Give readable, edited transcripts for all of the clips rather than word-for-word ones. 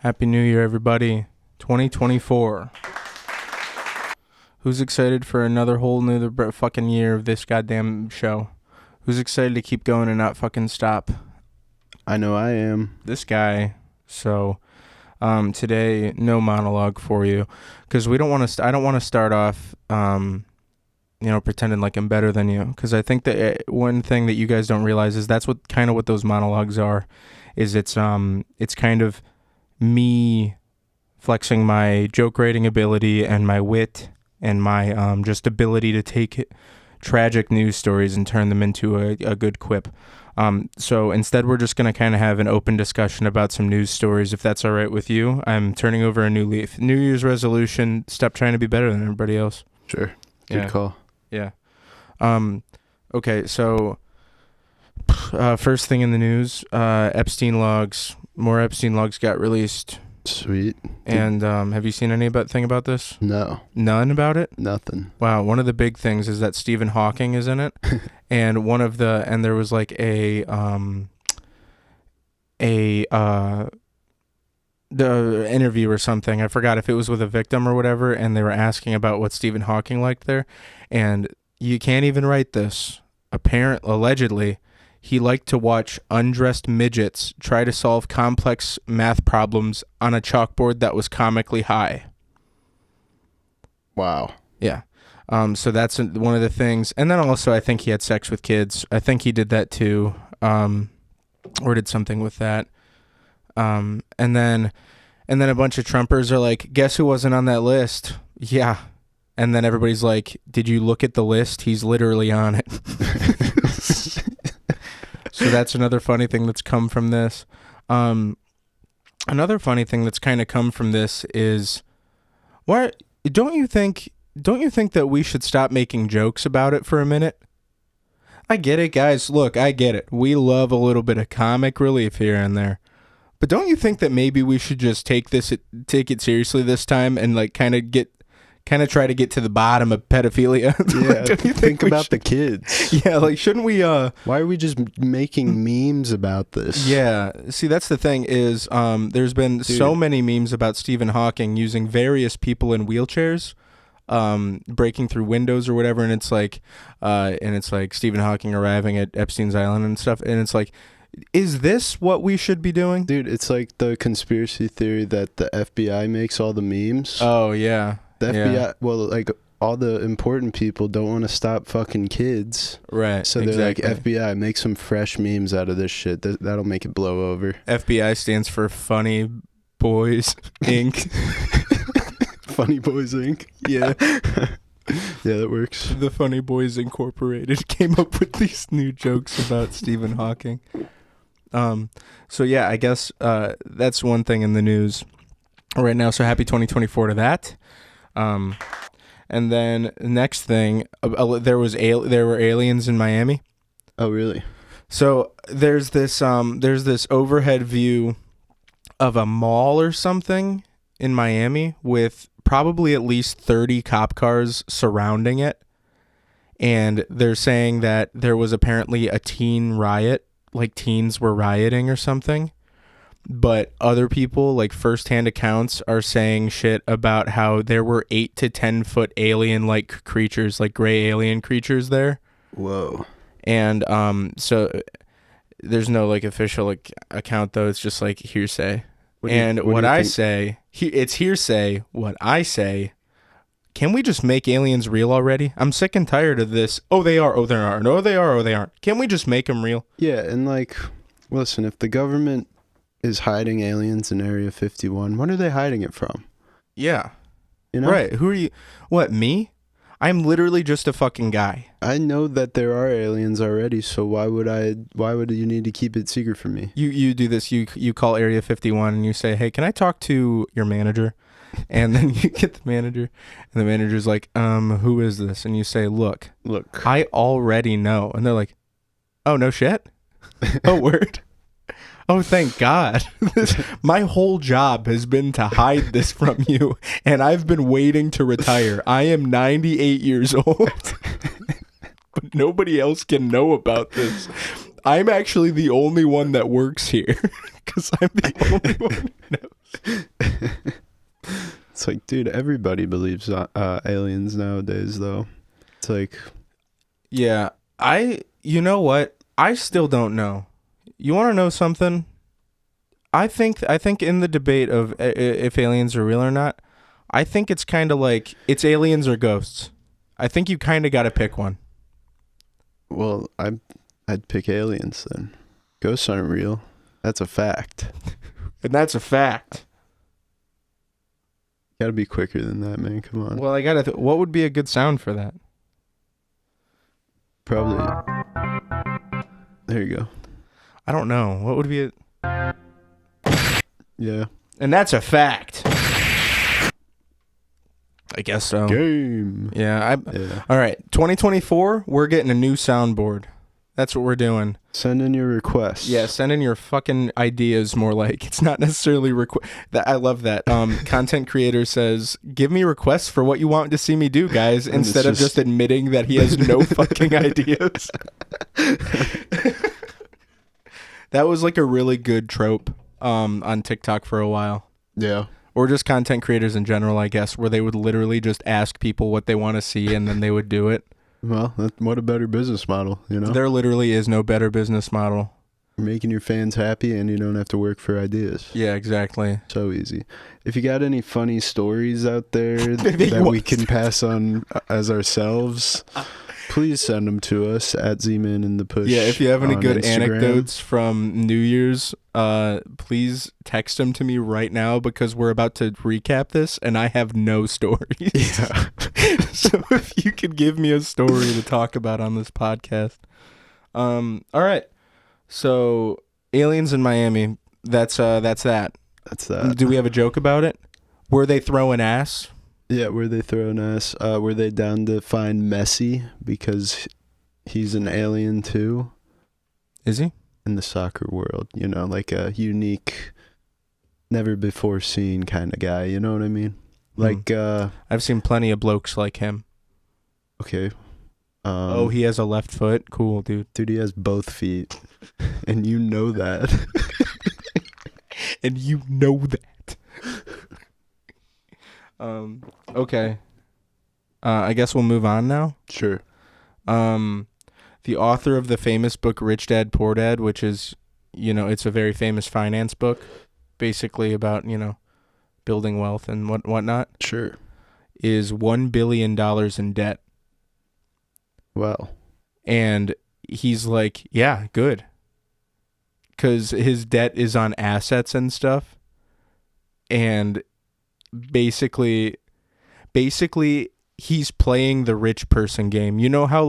Happy New Year, everybody. 2024. Who's excited for another whole new fucking year of this goddamn show? Who's excited to keep going and not fucking stop? I know I am. This guy. So, today, no monologue for you, because we don't want to. I don't want to start off, pretending like I'm better than you. Because I think that one thing that you guys don't realize is that's what those monologues are. Is it's kind of me flexing my joke writing ability and my wit and my just ability to take tragic news stories and turn them into a good quip. So instead, we're just going to kind of have an open discussion about some news stories, if that's all right with you. I'm turning over a new leaf. New Year's resolution, stop trying to be better than everybody else. Sure. Good call. Yeah. Okay, so first thing in the news, Epstein logs. More Epstein logs got released. Sweet. And have you seen anything about this? No. None about it? Nothing. Wow, one of the big things is that Stephen Hawking is in it. And there was like the interview or something. I forgot if it was with a victim or whatever, and they were asking about what Stephen Hawking liked there. And you can't even write this. Allegedly, he liked to watch undressed midgets try to solve complex math problems on a chalkboard that was comically high. Wow. Yeah. So that's one of the things. And then also I think he had sex with kids. I think he did that too. Or did something with that. And then a bunch of Trumpers are like, guess who wasn't on that list? Yeah. And then everybody's like, did you look at the list? He's literally on it. So that's another funny thing that's come from this. Another funny thing that's kind of come from this is, don't you think that we should stop making jokes about it for a minute? I get it, guys. Look, I get it. We love a little bit of comic relief here and there. But don't you think that maybe we should just take it seriously this time and like kind of try to get to the bottom of pedophilia? Yeah, think about the kids. Yeah, like shouldn't we why are we just making memes about this? Yeah, see, that's the thing is there's been so many memes about Stephen Hawking using various people in wheelchairs breaking through windows or whatever, and it's like Stephen Hawking arriving at Epstein's Island and stuff, and it's like, is this what we should be doing? Dude, it's like the conspiracy theory that the FBI makes all the memes. Oh yeah. The FBI, well, like all the important people don't want to stop fucking kids. Right. So they're like, FBI, make some fresh memes out of this shit. That'll make it blow over. FBI stands for Funny Boys Inc. Funny Boys Inc. Yeah. Yeah, that works. The Funny Boys Incorporated came up with these new jokes about Stephen Hawking. So yeah, I guess that's one thing in the news right now. So happy 2024 to that. And then next thing, there were aliens in Miami. Oh, really? So there's this overhead view of a mall or something in Miami with probably at least 30 cop cars surrounding it. And they're saying that there was apparently a teen riot, like teens were rioting or something. But other people, like firsthand accounts, are saying shit about how there were 8 to 10 foot alien-like creatures, like gray alien creatures there. Whoa. And so there's no like official account though. It's just like hearsay. What I say, it's hearsay. What I say, can we just make aliens real already? I'm sick and tired of this. Oh, they are. Oh, they aren't. Oh, they are. Oh, they aren't. Can we just make them real? Yeah, and like, listen, if the government is hiding aliens in Area 51, when are they hiding it from? Yeah. You know? Right. Who are you? What, me? I'm literally just a fucking guy. I know that there are aliens already, so why would you need to keep it secret from me? You do this, you call Area 51 and you say, hey, can I talk to your manager? And then you get the manager, and the manager's like, who is this? And you say, look, I already know. And they're like, oh, no shit? Oh, word? Oh, thank God. My whole job has been to hide this from you, and I've been waiting to retire. I am 98 years old, but nobody else can know about this. I'm actually the only one that works here because I'm the only one who knows. It's like, dude, everybody believes aliens nowadays, though. It's like, yeah, you know what? I still don't know. You want to know something? I think in the debate of if aliens are real or not, I think it's kind of like it's aliens or ghosts. I think you kind of got to pick one. well, I'd pick aliens then. Ghosts aren't real. That's a fact. And that's a fact. Gotta be quicker than that, man. Come on. Well, I got to what would be a good sound for that? Probably. There you go. I don't know. What would be Yeah. And that's a fact. I guess so. Game. Yeah, Yeah. All right, 2024, we're getting a new soundboard. That's what we're doing. Send in your requests. Yeah, send in your fucking ideas more like. It's not necessarily I love that. Content creator says, "Give me requests for what you want to see me do, guys," instead of just admitting that he has no fucking ideas. That was like a really good trope on TikTok for a while. Yeah. Or just content creators in general, I guess, where they would literally just ask people what they want to see and then they would do it. Well, what a better business model, you know? There literally is no better business model. You're making your fans happy and you don't have to work for ideas. Yeah, exactly. So easy. If you got any funny stories out there that we can pass on as ourselves, please send them to us at Z-Man in the Push. Yeah, if you have any good Instagram. anecdotes from New Year's, please text them to me right now because we're about to recap this and I have no stories. Yeah. So if you could give me a story to talk about on this podcast. All right. So aliens in Miami. That's that. That's that. Do we have a joke about it? Were they throwing ass? Yeah, were they throwing us? Were they down to find Messi because he's an alien too? Is he? In the soccer world, you know, like a unique, never before seen kind of guy, you know what I mean? Like, I've seen plenty of blokes like him. Okay. Oh, he has a left foot? Cool, dude. Dude, he has both feet. And you know that. And you know that. Okay. I guess we'll move on now. Sure. The author of the famous book Rich Dad Poor Dad, which is, you know, it's a very famous finance book, basically about, you know, building wealth and whatnot. Sure. Is $1 billion in debt. Wow. And he's like, yeah, good. Because his debt is on assets and stuff. And basically he's playing the rich person game. You know how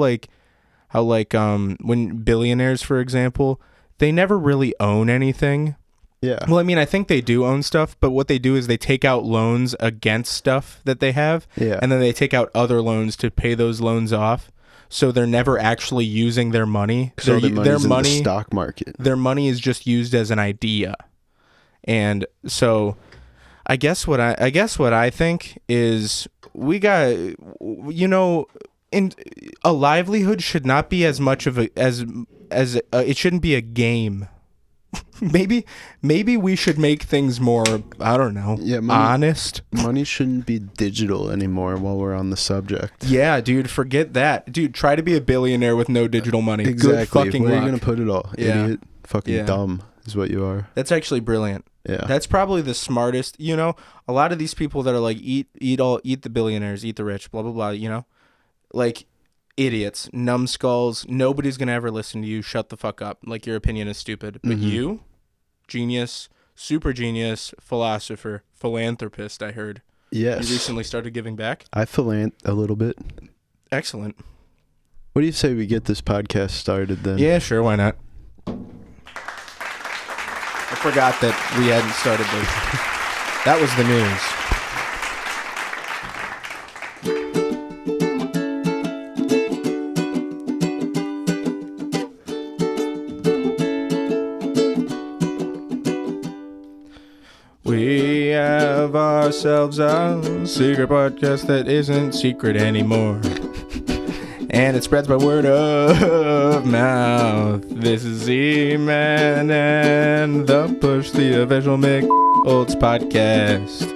when billionaires, for example, they never really own anything. Yeah. Well, I mean, I think they do own stuff, but what they do is they take out loans against stuff that they have. Yeah. And then they take out other loans to pay those loans off. So they're never actually using their money. So their money in the stock market. Their money is just used as an idea. And so I guess what I think is we got, you know, a livelihood should not be as much of it shouldn't be a game. Maybe we should make things more, I don't know, honest. Money shouldn't be digital anymore while we're on the subject. Yeah, dude, forget that. Dude, try to be a billionaire with no digital money. Exactly. Good fucking Where luck. are you going to put it all? Yeah. Idiot. Fucking dumb is what you are. That's actually brilliant. Yeah. That's probably the smartest, you know, a lot of these people that are like, eat the billionaires, eat the rich, blah, blah, blah, you know, like idiots, numbskulls. Nobody's going to ever listen to you. Shut the fuck up. Like your opinion is stupid. But you, genius, super genius, philosopher, philanthropist, I heard. Yes. You recently started giving back? I philant a little bit. Excellent. What do you say we get this podcast started then? Yeah, sure. Why not? I forgot that we hadn't started this. That was the news. We have ourselves a secret podcast that isn't secret anymore. and it spreads by word of mouth. This is Z-Man and The Push, the official Mick Olds podcast.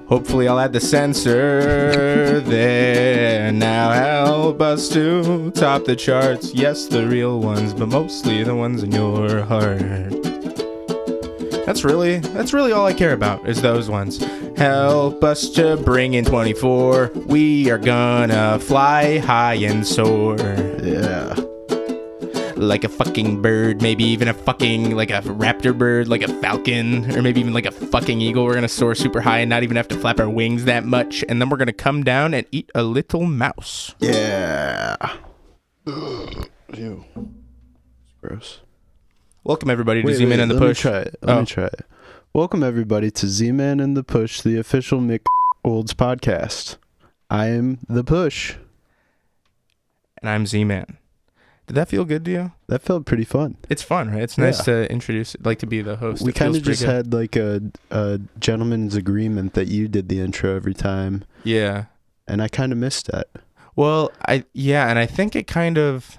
Hopefully I'll add the censor there. Now help us to top the charts. Yes, the real ones, but mostly the ones in your heart. That's really all I care about is those ones. Help us to bring in 24. We are gonna fly high and soar. Yeah. Like a fucking bird, maybe even a fucking, like a raptor bird, like a falcon, or maybe even like a fucking eagle. We're gonna soar super high and not even have to flap our wings that much. And then we're gonna come down and eat a little mouse. Yeah. Ew. It's gross. Welcome everybody to Z-Man and the Push. Let me try it. Welcome everybody to Z-Man and the Push, the official Mick Olds podcast. I am the Push. And I'm Z-Man. Did that feel good to you? That felt pretty fun. It's fun, right? It's nice to introduce, like to be the host. We kind of just had like a gentleman's agreement that you did the intro every time. Yeah. And I kind of missed that. Well, and I think it kind of...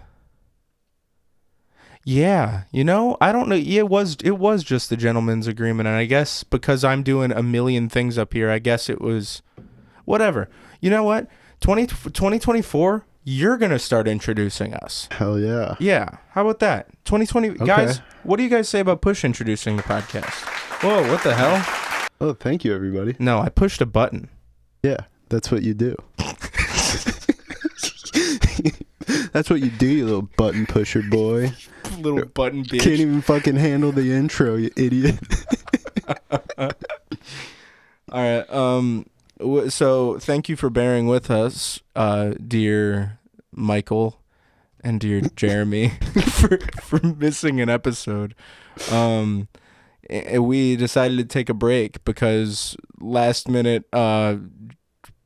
Yeah, I don't know. It was just the gentleman's agreement, and I guess because I'm doing a million things up here, I guess it was whatever. You know what? 2024, you're going to start introducing us. Hell yeah. Yeah. How about that? 2020 Okay. Guys, what do you guys say about Push introducing the podcast? Whoa, what the hell? Oh, thank you everybody. No, I pushed a button. Yeah, that's what you do. That's what you do, you little button pusher boy. Little button bitch. Can't even fucking handle the intro, you idiot. All right. So thank you for bearing with us, dear Michael and dear Jeremy, for missing an episode. We decided to take a break because last minute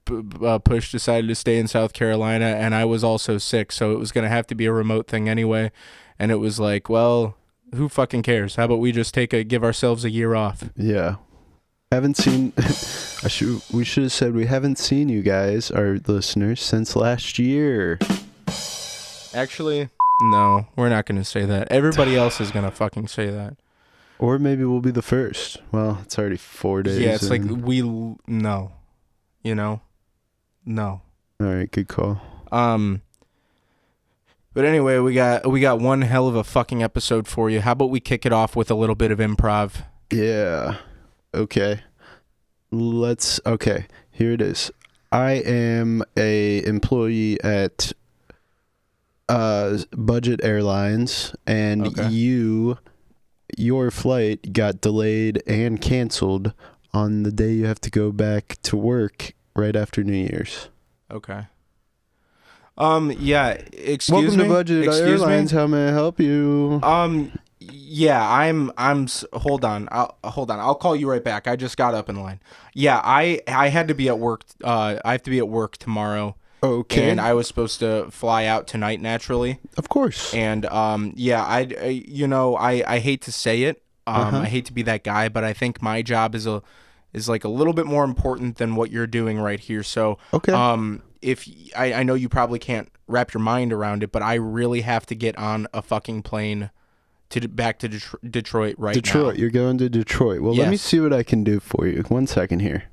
Push decided to stay in South Carolina, and I was also sick, so it was going to have to be a remote thing anyway. And it was like, well, who fucking cares? How about we just give ourselves a year off? Yeah. Haven't seen... we should have said we haven't seen you guys, our listeners, since last year. Actually, no, we're not going to say that. Everybody else is going to fucking say that. Or maybe we'll be the first. Well, it's already 4 days. Yeah, it's like no. No. All right, good call. But anyway, we got one hell of a fucking episode for you. How about we kick it off with a little bit of improv? Yeah. Okay. Okay, here it is. I am a employee at Budget Airlines, and okay. your flight got delayed and canceled on the day you have to go back to work right after New Year's. Okay. Yeah, excuse me. Welcome to Budget Airlines. How may I help you? Yeah, I'm hold on. I'll call you right back. I just got up in line. Yeah, I had to be at work. I have to be at work tomorrow. Okay. And I was supposed to fly out tonight naturally. Of course. And yeah, I hate to say it. I hate to be that guy, but I think my job is like a little bit more important than what you're doing right here. So, okay. If I know you probably can't wrap your mind around it, but I really have to get on a fucking plane back to Detroit right now. Detroit, you're going to Detroit. Well, yes. Let me see what I can do for you. 1 second here.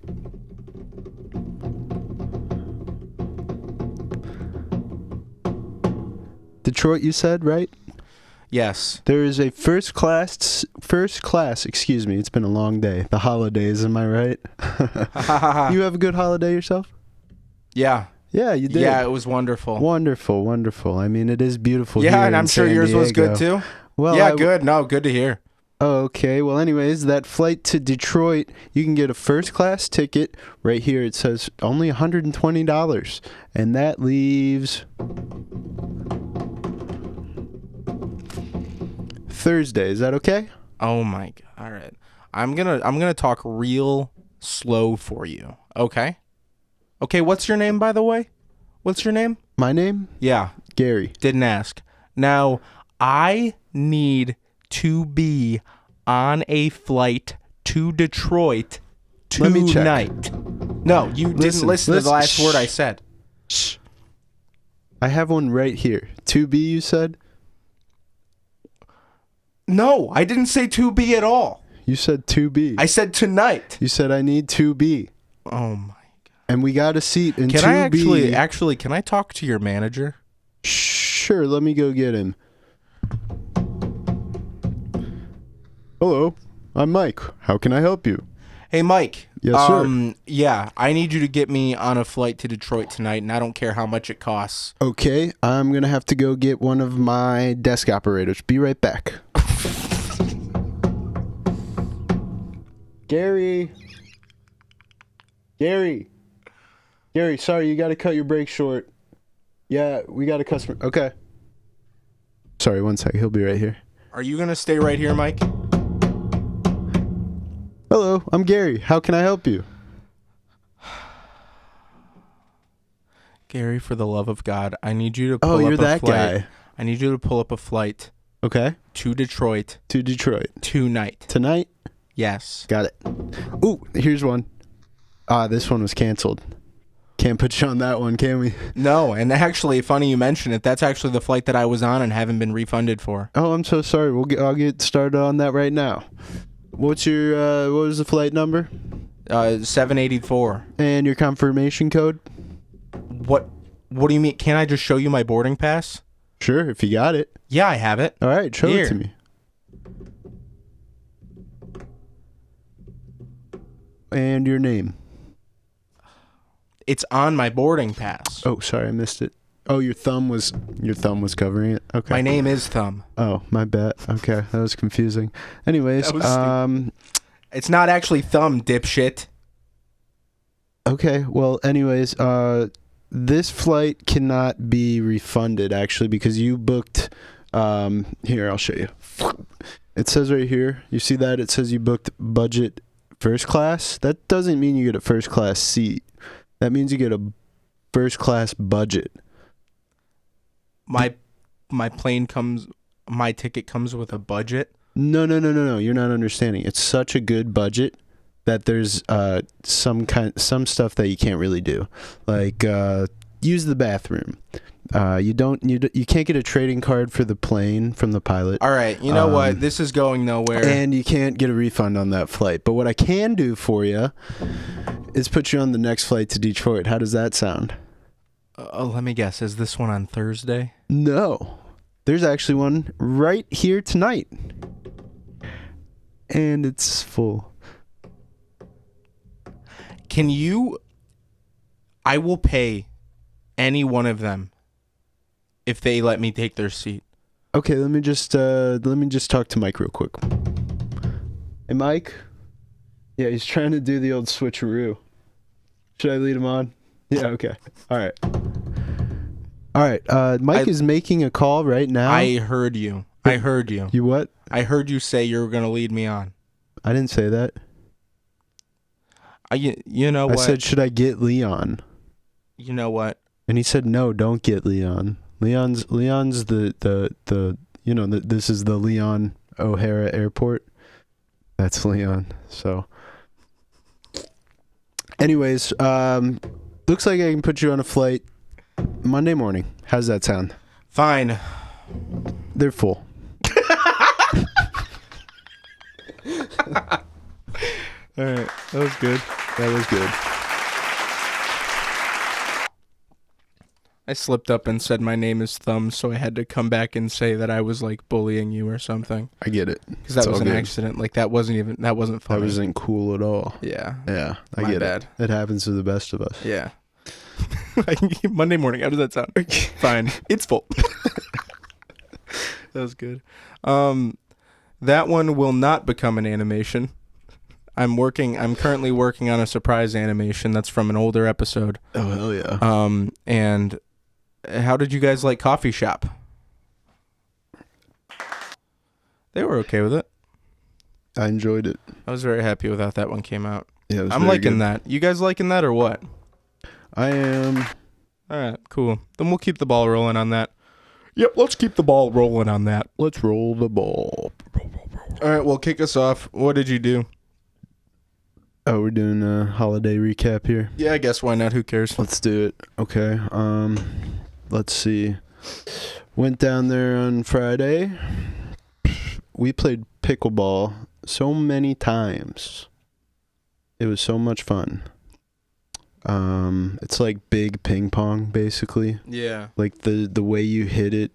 Detroit, you said, right? Yes. There is a first class, excuse me, it's been a long day. The holidays, am I right? You have a good holiday yourself? Yeah. Yeah, you did. Yeah, it was wonderful. Wonderful, wonderful. I mean, it is beautiful here Yeah, and in I'm sure San yours Diego. was good too. Well, yeah, good. No, good to hear. Okay, well, anyways, that flight to Detroit, you can get a first class ticket. Right here it says only $120, and that leaves Thursday. Is that okay? Oh my god. All right. I'm going to talk real slow for you. Okay? Okay, what's your name, by the way? What's your name? My name? Yeah. Gary. Didn't ask. Now, I need to be on a flight to Detroit Let me check. tonight. No, you didn't listen to the last word I said. Shh. I have one right here. 2B, you said? No, I didn't say 2B at all. You said 2B. I said tonight. You said I need 2B. Oh my god. And we got a seat in 2B. Can I actually can I talk to your manager? Sure, let me go get him. Hello, I'm Mike. How can I help you? Hey Mike. Yes, sir. Yeah, I need you to get me on a flight to Detroit tonight, and I don't care how much it costs. Okay, I'm going to have to go get one of my desk operators. Be right back. Gary, sorry, you got to cut your break short. Yeah, we got a customer. Okay. Sorry, one sec. He'll be right here. Are you gonna stay right here, Mike? Hello, I'm Gary. How can I help you? Gary, for the love of God, I need you to pull up you're a that flight. guy. I need you to pull up a flight Okay. to Detroit To Detroit. tonight. Tonight? Yes. Got it. Ooh, here's one. This one was canceled. Can't put you on that one, can we? No, and actually, funny you mention it. That's actually the flight that I was on and haven't been refunded for. Oh, I'm so sorry. I'll get started on that right now. What's your what was the flight number? 784. And your confirmation code? What do you mean? Can't I just show you my boarding pass? Sure, if you got it. Yeah, I have it. All right, show Here. it to me. And your name? It's on my boarding pass. Oh, sorry, I missed it. Oh, your thumb was covering it. Okay. My name is Thumb. Oh, my bad. Okay, that was confusing. Anyways, That was stupid. It's not actually Thumb, dipshit. Okay, well, anyways, this flight cannot be refunded actually because you booked. Here, I'll show you. It says right here. You see that? It says you booked budget first class. That doesn't mean you get a first class seat. That means you get a first class budget. My ticket comes with a budget. No. You're not understanding. It's such a good budget that there's some stuff that you can't really do, like use the bathroom. You can't get a trading card for the plane from the pilot. All right, you know what? This is going nowhere. And you can't get a refund on that flight. But what I can do for you is put you on the next flight to Detroit. How does that sound? Let me guess. Is this one on Thursday? No. There's actually one right here tonight. And it's full. I will pay any one of them if they let me take their seat. Okay, let me just talk to Mike real quick. Hey, Mike? Yeah, he's trying to do the old switcheroo. Should I lead him on? Yeah, okay. All right. Mike is making a call right now. I heard you. You what? I heard you say you were going to lead me on. I didn't say that. You know what? I said, should I get Leon? You know what? And he said, no, don't get Leon. Leon's the this is the Leon O'Hara Airport. That's Leon. So anyways, looks like I can put you on a flight Monday morning. How's that sound? Fine. They're full. All right. That was good. That was good. I slipped up and said my name is Thumb, so I had to come back and say that I was like bullying you or something. I get it. Because that was an accident. Like that wasn't funny. That wasn't cool at all. Yeah. Yeah. I get it. It happens to the best of us. Yeah. Monday morning. How does that sound? Fine. It's full. That was good. That one will not become an animation. I'm currently working on a surprise animation that's from an older episode. Oh, hell yeah. And how did you guys like Coffee Shop? They were okay with it. I enjoyed it. I was very happy with how that one came out. Yeah, I'm liking that. You guys liking that or what? I am. All right, cool. Then we'll keep the ball rolling on that. Yep, let's keep the ball rolling on that. Let's roll the ball. All right, well, kick us off. What did you do? Oh, we're doing a holiday recap here. Yeah, I guess why not? Who cares? Let's do it. Okay. let's see. Went down there on Friday. We played pickleball so many times. It was so much fun. It's like big ping pong, basically. Yeah. Like the way you hit it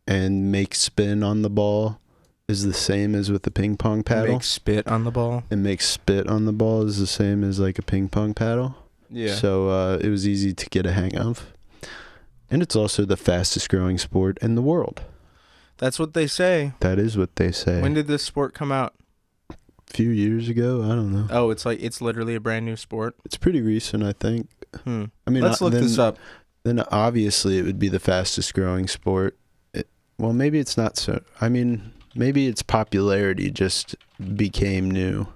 and make spin on the ball is the same as with the ping pong paddle. Make spit on the ball. And make spit on the ball is the same as like a ping pong paddle. Yeah. So it was easy to get a hang of. And it's also the fastest growing sport in the world. That's what they say. That is what they say. When did this sport come out? A few years ago, I don't know. Oh, it's literally a brand new sport. It's pretty recent, I think. I mean, let's look this up. Then obviously it would be the fastest growing sport. Well, maybe it's not so. I mean, maybe its popularity just became new.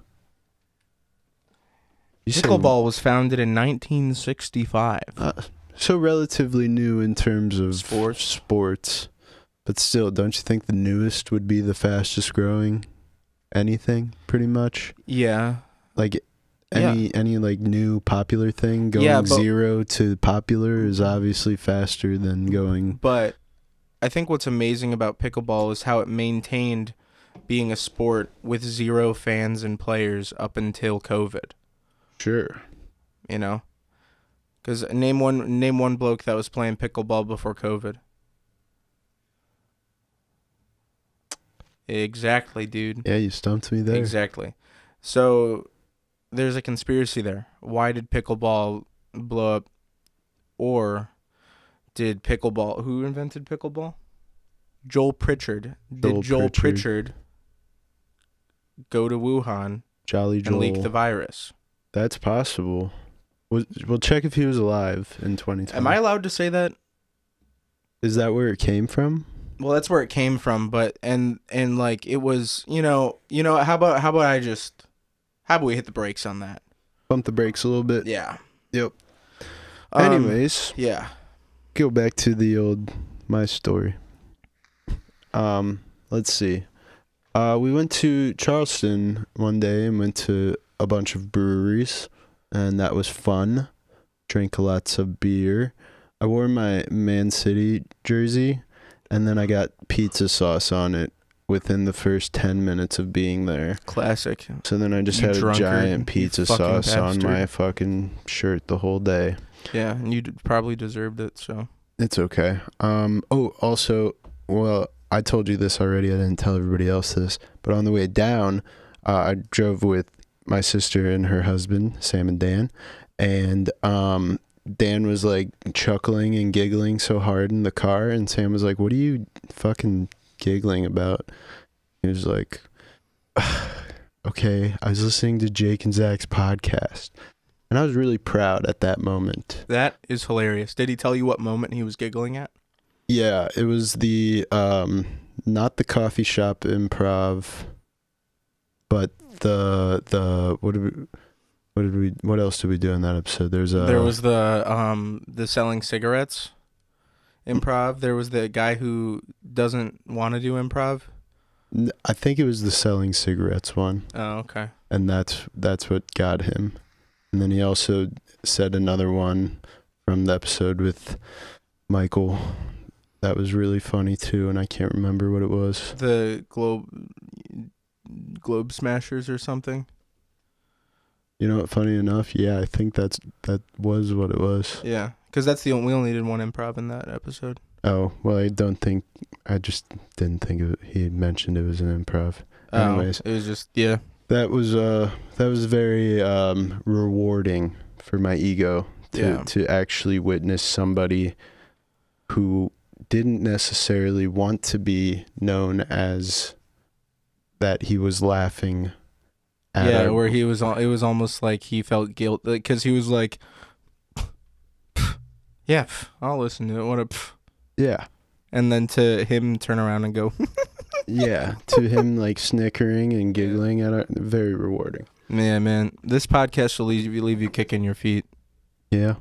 Pickleball was founded in 1965. So relatively new in terms of sports. But still, don't you think the newest would be the fastest growing anything, pretty much? Yeah. Like any like new popular thing going zero to popular is obviously faster than going. But I think what's amazing about pickleball is how it maintained being a sport with zero fans and players up until COVID. Sure. You know? Because name one bloke that was playing pickleball before COVID. Exactly, dude. Yeah, you stumped me there. Exactly. So there's a conspiracy there. Why did pickleball blow up? Or did pickleball... Who invented pickleball? Joel Pritchard. Did Joel Pritchard go to Wuhan Jolly Joel. and leak the virus? That's possible. We'll check if he was alive in 2020. Am I allowed to say that? Is that where it came from? Well, that's where it came from, but and like it was, how about we hit the brakes on that? Bump the brakes a little bit. Yeah. Yep. Anyways, yeah. Go back to my story. Let's see. We went to Charleston one day and went to a bunch of breweries, and that was fun. Drank lots of beer. I wore my Man City jersey, and then I got pizza sauce on it within the first 10 minutes of being there. Classic. So then I just had a giant pizza sauce on my fucking shirt the whole day. Yeah, and you probably deserved it, so. It's okay. Also, well, I told you this already. I didn't tell everybody else this. But on the way down, I drove with my sister and her husband, Sam and Dan. And Dan was like chuckling and giggling so hard in the car. And Sam was like, "What are you fucking giggling about?" He was like, "Okay, I was listening to Jake and Zach's podcast." And I was really proud at that moment. That is hilarious. Did he tell you what moment he was giggling at? Yeah, it was the not the coffee shop improv, but the what else did we do in that episode? There was the selling cigarettes improv. There was the guy who doesn't want to do improv. I think it was the selling cigarettes one. Oh, okay. And that's what got him. And then he also said another one from the episode with Michael that was really funny too, and I can't remember what it was. The Globe Smashers or something. You know what? Funny enough, yeah, I think that was what it was. Yeah, because we only did one improv in that episode. Oh well, I just didn't think he had mentioned it was an improv. Anyways, it was just That was very rewarding for my ego to actually witness somebody who didn't necessarily want to be known as that he was laughing at where it was almost like he felt guilt because he was like, yeah, I'll listen to it. What a yeah. And then to him turn around and go yeah, to him like snickering and giggling at it, very rewarding. Yeah, man, this podcast will leave you kicking your feet. Yeah.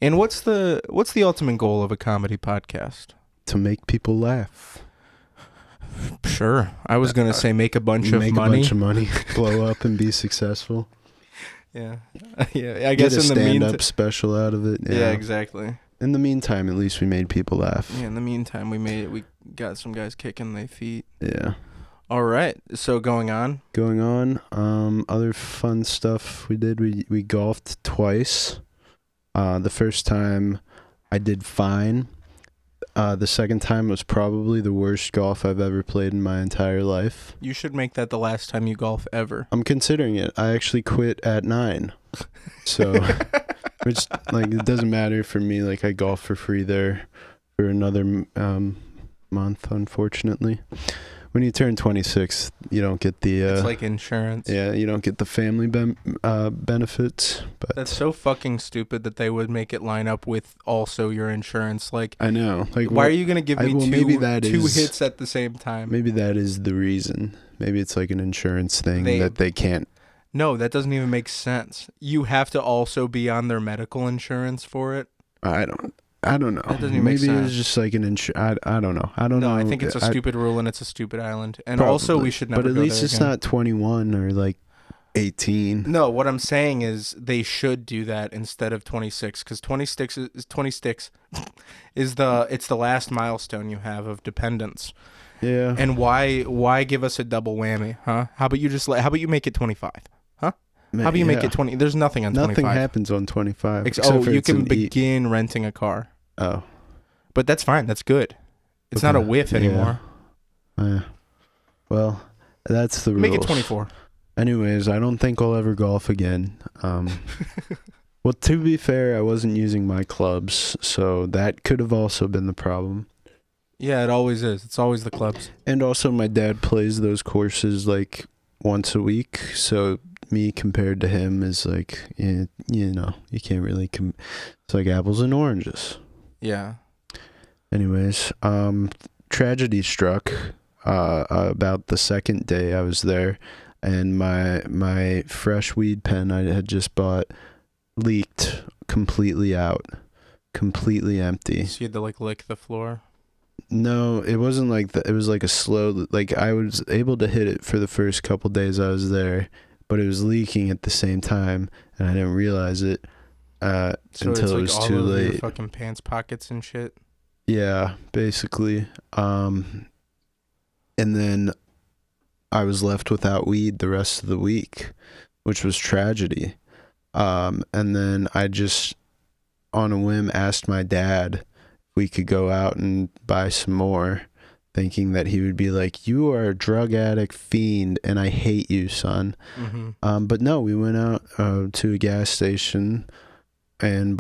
And what's the ultimate goal of a comedy podcast? To make people laugh. Sure. I was going to say make a bunch of money, blow up and be successful. Yeah. Yeah, I guess get a in the stand-up special out of it. Yeah, exactly. In the meantime, at least we made people laugh. Yeah, in the meantime, we got some guys kicking their feet. Yeah. All right. So going on. Other fun stuff we did. We golfed twice. The first time I did fine. The second time was probably the worst golf I've ever played in my entire life. You should make that the last time you golf ever. I'm considering it. I actually quit at 9. So, which, like, it doesn't matter for me. Like, I golf for free there for another month, unfortunately. When you turn 26, you don't get the... it's like insurance. Yeah, you don't get the family benefits. But that's so fucking stupid that they would make it line up with also your insurance. Like, I know. Like, why are you going to give me two is, hits at the same time? Maybe that is the reason. Maybe it's like an insurance thing that they can't... No, that doesn't even make sense. You have to also be on their medical insurance for it. I don't know. That doesn't even make sense. Maybe it was just like an I don't know. I don't know. No, I think it's a stupid rule and it's a stupid island. And probably. Also, we should never. But at least it's not 21 or like 18. No, what I'm saying is they should do that instead of 26, because 26 is the last milestone you have of dependence. Yeah. And why give us a double whammy, huh? How about you make it 25? How about you make it 20? There's nothing on 25. Nothing happens on 25. You can begin renting a car. Oh. But that's fine. That's good. It's not a whiff anymore. Well, that's the rules. Make it 24. Anyways, I don't think I'll ever golf again. Well, to be fair, I wasn't using my clubs, so that could have also been the problem. Yeah, it always is. It's always the clubs. And also, my dad plays those courses like once a week, so me compared to him is like, you can't really it's like apples and oranges. Yeah. Anyways, tragedy struck about the second day I was there, and my fresh weed pen I had just bought leaked completely out, completely empty. So you had to like lick the floor? No, it wasn't like that. It was like a slow, like I was able to hit it for the first couple days I was there, but it was leaking at the same time, and I didn't realize it until it was too late. Your fucking pants pockets and shit. Yeah, basically. And then I was left without weed the rest of the week, which was tragedy. And then I just, on a whim, asked my dad if we could go out and buy some more, thinking that he would be like, "You are a drug addict fiend, and I hate you, son." Mm-hmm. But no, we went out to a gas station and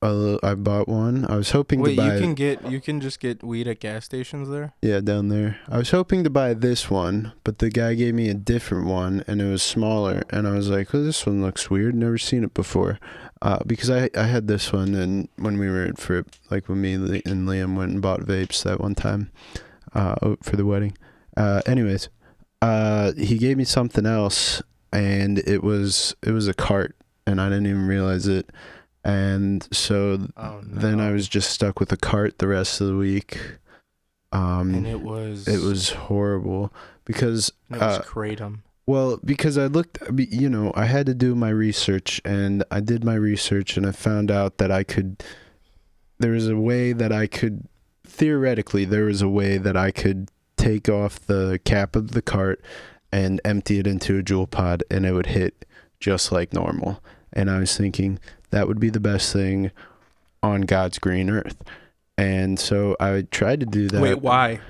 I bought one. I was hoping to buy... you can just get weed at gas stations there? Yeah, down there. I was hoping to buy this one, but the guy gave me a different one, and it was smaller, and I was like, "Oh, this one looks weird. Never seen it before." Because I had this one, and when we were at Fripp, like when me and Liam went and bought vapes that one time for the wedding. Anyways, he gave me something else, and it was a cart, and I didn't even realize it. And so then I was just stuck with a cart the rest of the week. And it was horrible because it was kratom. Well, because I looked, I had to do my research, and I did my research, and I found out that theoretically there was a way that I could take off the cap of the cart and empty it into a Juul pod, and it would hit just like normal. And I was thinking that would be the best thing on God's green earth. And so I tried to do that. Wait, why?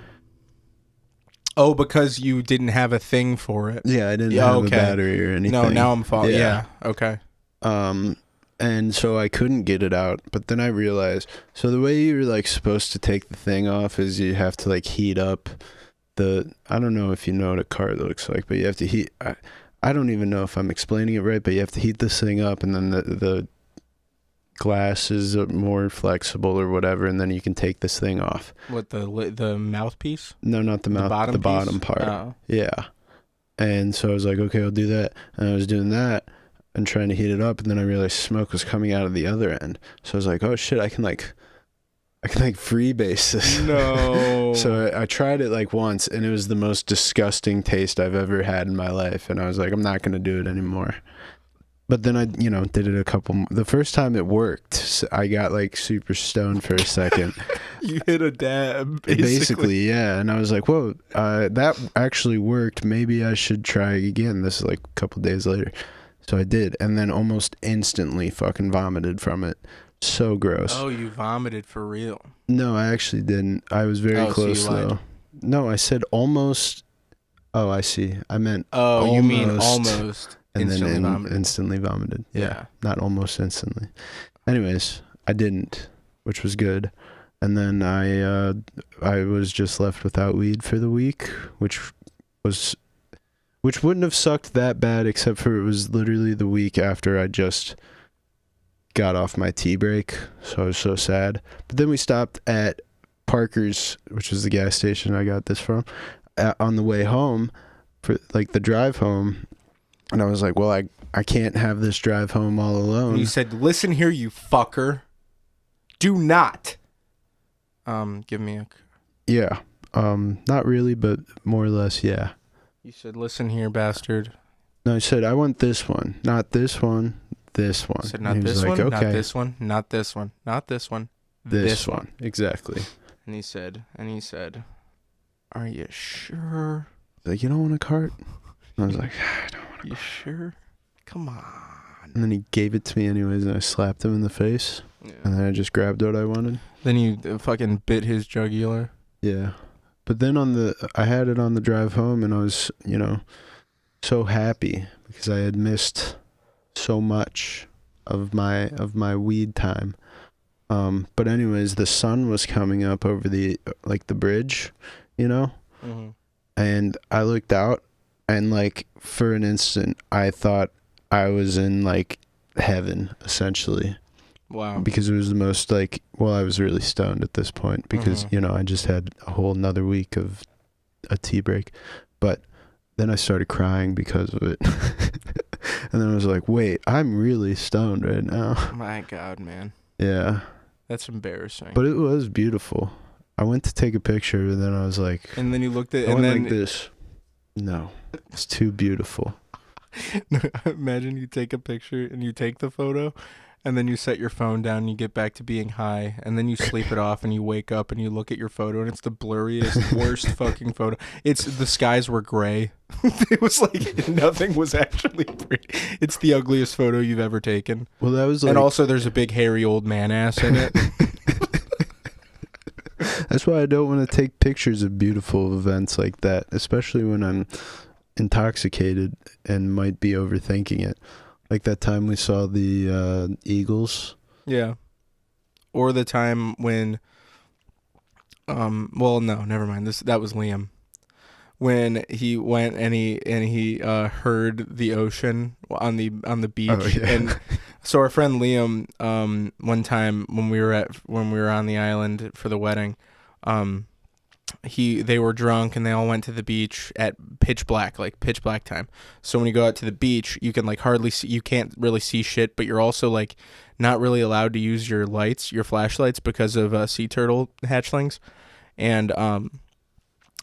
Oh, because you didn't have a thing for it. Yeah, I didn't have a battery or anything. No, now I'm following. Yeah, okay. And so I couldn't get it out. But then I realized, so the way you're like supposed to take the thing off is you have to like heat up I don't know if you know what a cart looks like, but you have to heat... I don't even know if I'm explaining it right, but you have to heat this thing up, and then the glass is more flexible or whatever, and then you can take this thing off. What, the mouthpiece? No, not the mouth. The bottom part. Oh. Yeah. And so I was like, okay, I'll do that. And I was doing that and trying to heat it up, and then I realized smoke was coming out of the other end. So I was like, oh shit, I can freebase this. No. So I tried it like once, and it was the most disgusting taste I've ever had in my life. And I was like, I'm not going to do it anymore. But then I, did it a couple. The first time it worked. So I got like super stoned for a second. You hit a dab, Basically, yeah. And I was like, whoa, that actually worked. Maybe I should try again. This is like a couple days later. So I did. And then almost instantly fucking vomited from it. So gross. Oh, you vomited for real? No, I actually didn't. I was very close, so you lied. though. No, I said almost. Oh, I see. I meant Oh, you mean almost. And instantly then vomited. Instantly vomited. Yeah. Not almost instantly. Anyways, I didn't, which was good. And then I was just left without weed for the week, which wouldn't have sucked that bad, except for it was literally the week after I just got off my tea break, so I was so sad. But then we stopped at Parker's, which is the gas station I got this from, on the way home for like the drive home. And I was like, well, I can't have this drive home all alone. And you said, listen here, you fucker. Do not. Give me a... Yeah. Not really, but more or less, yeah. You said, listen here, bastard. No, I said, I want this one. Not this one. This one. I said, not this one, not this one, not this one, not this one. This one. Exactly. And he said, are you sure? Like, you don't want a cart? And I was like, I don't want a cart. You sure? Come on. And then he gave it to me anyways, and I slapped him in the face. Yeah. And then I just grabbed what I wanted. Then you fucking bit his jugular. Yeah. But then I had it on the drive home, and I was, so happy because I had missed so much of my weed time. But anyways, the sun was coming up over the bridge, Mm-hmm. And I looked out, and like for an instant I thought I was in like heaven, essentially. Wow. Because it was the most I was really stoned at this point because, I just had a whole nother week of a tea break. But then I started crying because of it. And then I was like, wait, I'm really stoned right now. My God, man. Yeah. That's embarrassing. But it was beautiful. I went to take a picture, and then I was like... And then you looked at... I went like this. No. It's too beautiful. Imagine you take a picture, and you take the photo, and then you set your phone down, and you get back to being high, and then you sleep it off, and you wake up, and you look at your photo, and it's the blurriest, worst fucking photo. The skies were gray. It was like nothing was actually pretty. It's the ugliest photo you've ever taken. Well, that was and also there's a big hairy old man ass in it. That's why I don't want to take pictures of beautiful events like that, especially when I'm intoxicated and might be overthinking it. Like that time we saw the Eagles. Yeah. Or the time when well, no, never mind. That was Liam. When he went and he heard the ocean on the beach. Oh, yeah. And so our friend Liam one time when we were on the island for the wedding, they were drunk and they all went to the beach at pitch black time. So when you go out to the beach, you can you can't really see shit, but you're also like not really allowed to use your flashlights because of sea turtle hatchlings. And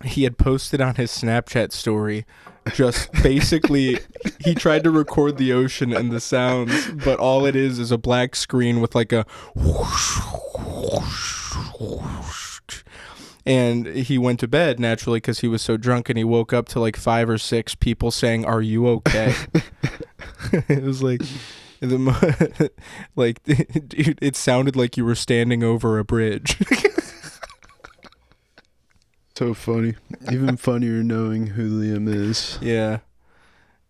he had posted on his Snapchat story just basically he tried to record the ocean and the sounds, but all it is a black screen with like a whoosh, whoosh, whoosh. And he went to bed naturally because he was so drunk, and he woke up to like 5 or 6 people saying, "Are you okay?" It was like it sounded like you were standing over a bridge. So funny. Even funnier knowing who Liam is. Yeah.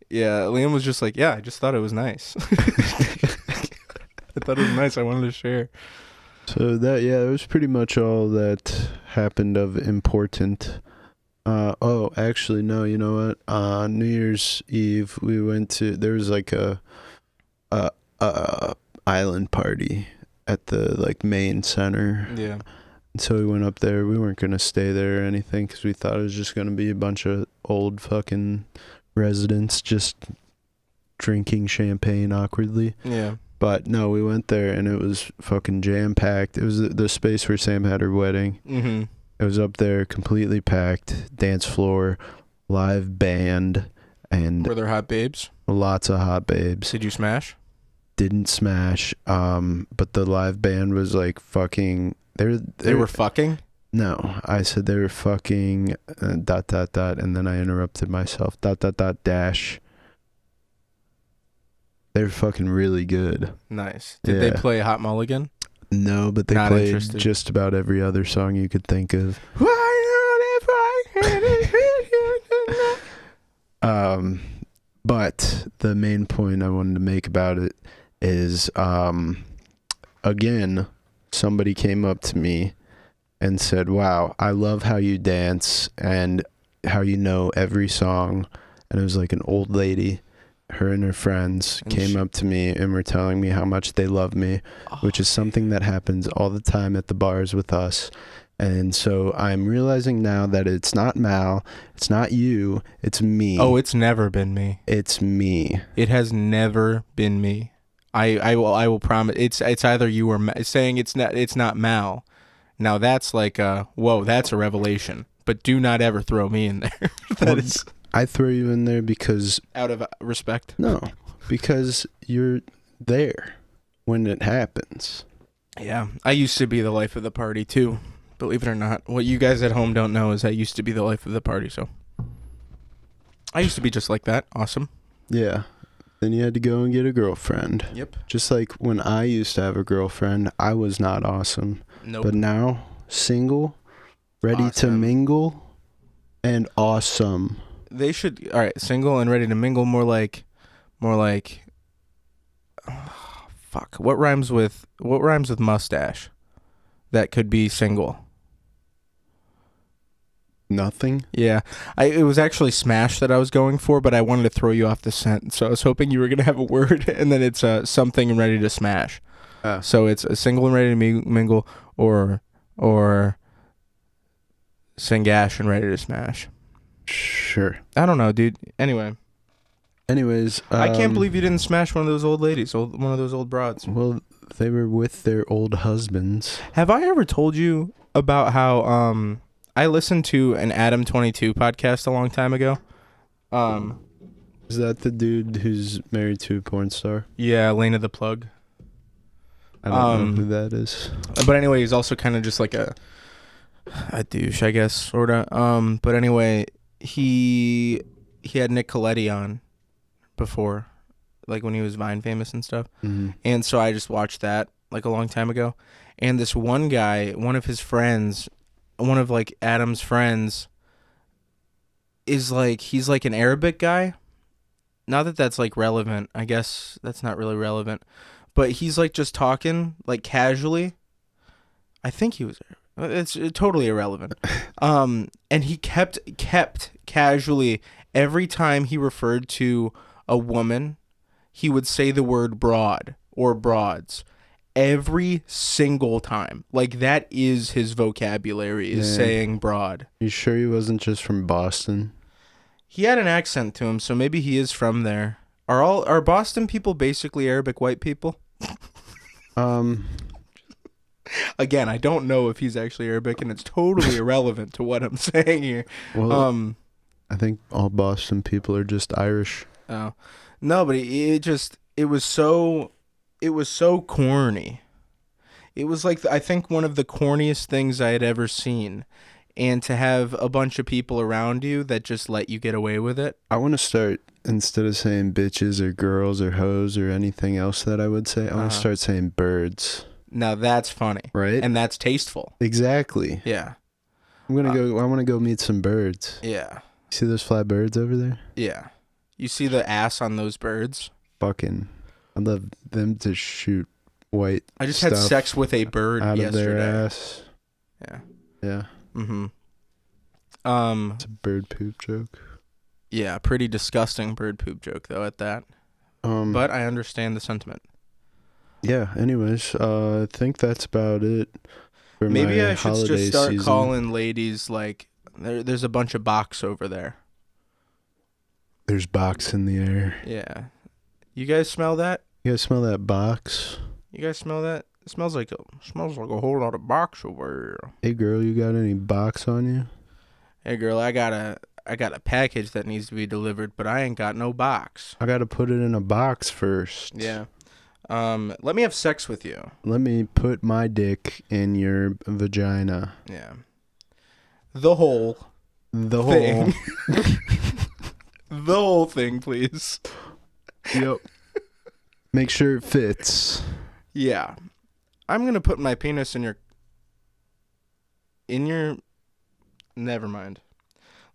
Yeah, Liam was just like, yeah, I just thought it was nice. I thought it was nice. I wanted to share. So that was pretty much all that happened of important. Actually, no, you know what? On New Year's Eve, there was like a island party at the main center. Yeah. And so we went up there. We weren't going to stay there or anything because we thought it was just going to be a bunch of old fucking residents just drinking champagne awkwardly. Yeah. But no, we went there and it was fucking jam-packed. It was the space where Sam had her wedding. Mm-hmm. It was up there, completely packed, dance floor, live band, and... Were there hot babes? Lots of hot babes. Did you smash? Didn't smash. But the live band was like fucking. They were fucking? No, I said they were fucking dot dot dot, and then I interrupted myself. Dot dot dot dash. They were fucking really good. Nice. Did they play Hot Mulligan? No, but they Not played interested. just about every other song you could think of. But the main point I wanted to make about it is, again, somebody came up to me and said, "Wow, I love how you dance and how you know every song." And it was like an old lady. Her and her friends came up to me and were telling me how much they love me, which is something that happens all the time at the bars with us. And so I'm realizing now that it's not Mal, it's not you, it's me. Oh, it's never been me. It's me. It has never been me. I will promise. It's either you or saying it's not Mal. Now that's like whoa, that's a revelation. But do not ever throw me in there. Is I throw you in there because out of respect. No, because you're there when it happens. Yeah, I used to be the life of the party too. Believe it or not. What you guys at home don't know is I used to be the life of the party, so I used to be just like that. Awesome. Yeah. Then you had to go and get a girlfriend. Yep. Just like when I used to have a girlfriend, I was not awesome. Nope. But now, single, ready to mingle, and awesome. They should, all right, single and ready to mingle, more like fuck. What rhymes with mustache? That could be single. Nothing. Yeah, it was actually smash that I was going for, but I wanted to throw you off the scent, so I was hoping you were gonna have a word, and then it's something and ready to smash. So it's a single and ready to mingle, or singash and ready to smash. Sure. I don't know, dude. Anyways, I can't believe you didn't smash one of those old ladies, one of those old broads. Well, they were with their old husbands. Have I ever told you about how I listened to an Adam 22 podcast a long time ago? Is that the dude who's married to a porn star? Yeah, Lena the Plug. I don't know who that is. But anyway, he's also kind of just like a douche, I guess, sorta. But anyway, he had Nick Coletti on before, like when he was Vine famous and stuff. Mm-hmm. And so I just watched that like a long time ago. And this one guy, one of his friends, one of like Adam's friends, is like, he's like an Arabic guy. Not that that's like relevant. I guess that's not really relevant. But he's like just talking like casually. I think he was. It's totally irrelevant. And he kept casually, every time he referred to a woman, he would say the word broad or broads every single time. Like that is his vocabulary, is saying broad. You sure he wasn't just from Boston? He had an accent to him, so maybe he is from there. Are Boston people basically Arabic white people? Again, I don't know if he's actually Arabic, and it's totally irrelevant to what I'm saying here. Well, I think all Boston people are just Irish. Oh, no, but it was so corny. It was like, I think, one of the corniest things I had ever seen. And to have a bunch of people around you that just let you get away with it. I want to start, instead of saying bitches or girls or hoes or anything else that I would say, I want to start saying birds. Now that's funny. Right? And that's tasteful. Exactly. Yeah. I want to go meet some birds. Yeah. See those flat birds over there? Yeah. You see the ass on those birds? Fucking, I'd love them to shoot white I just had sex with a bird out yesterday. of their ass. Yeah. Yeah. Mm-hmm. It's a bird poop joke. Yeah, pretty disgusting bird poop joke though at that. But I understand the sentiment. Yeah, anyways, I think that's about it for Maybe my I should holiday just start season. calling ladies like there's a bunch of box over there. There's box in the air. Yeah. You guys smell that? You guys smell that box? You guys smell that? It smells like a whole lot of box over here. Hey girl, you got any box on you? Hey girl, I got I got a package that needs to be delivered, but I ain't got no box. I gotta put it in a box first. Yeah. Let me have sex with you. Let me put my dick in your vagina. Yeah. The whole The thing. whole. The whole thing, please. Yep. Make sure it fits. Yeah. I'm gonna put my penis in your. Never mind.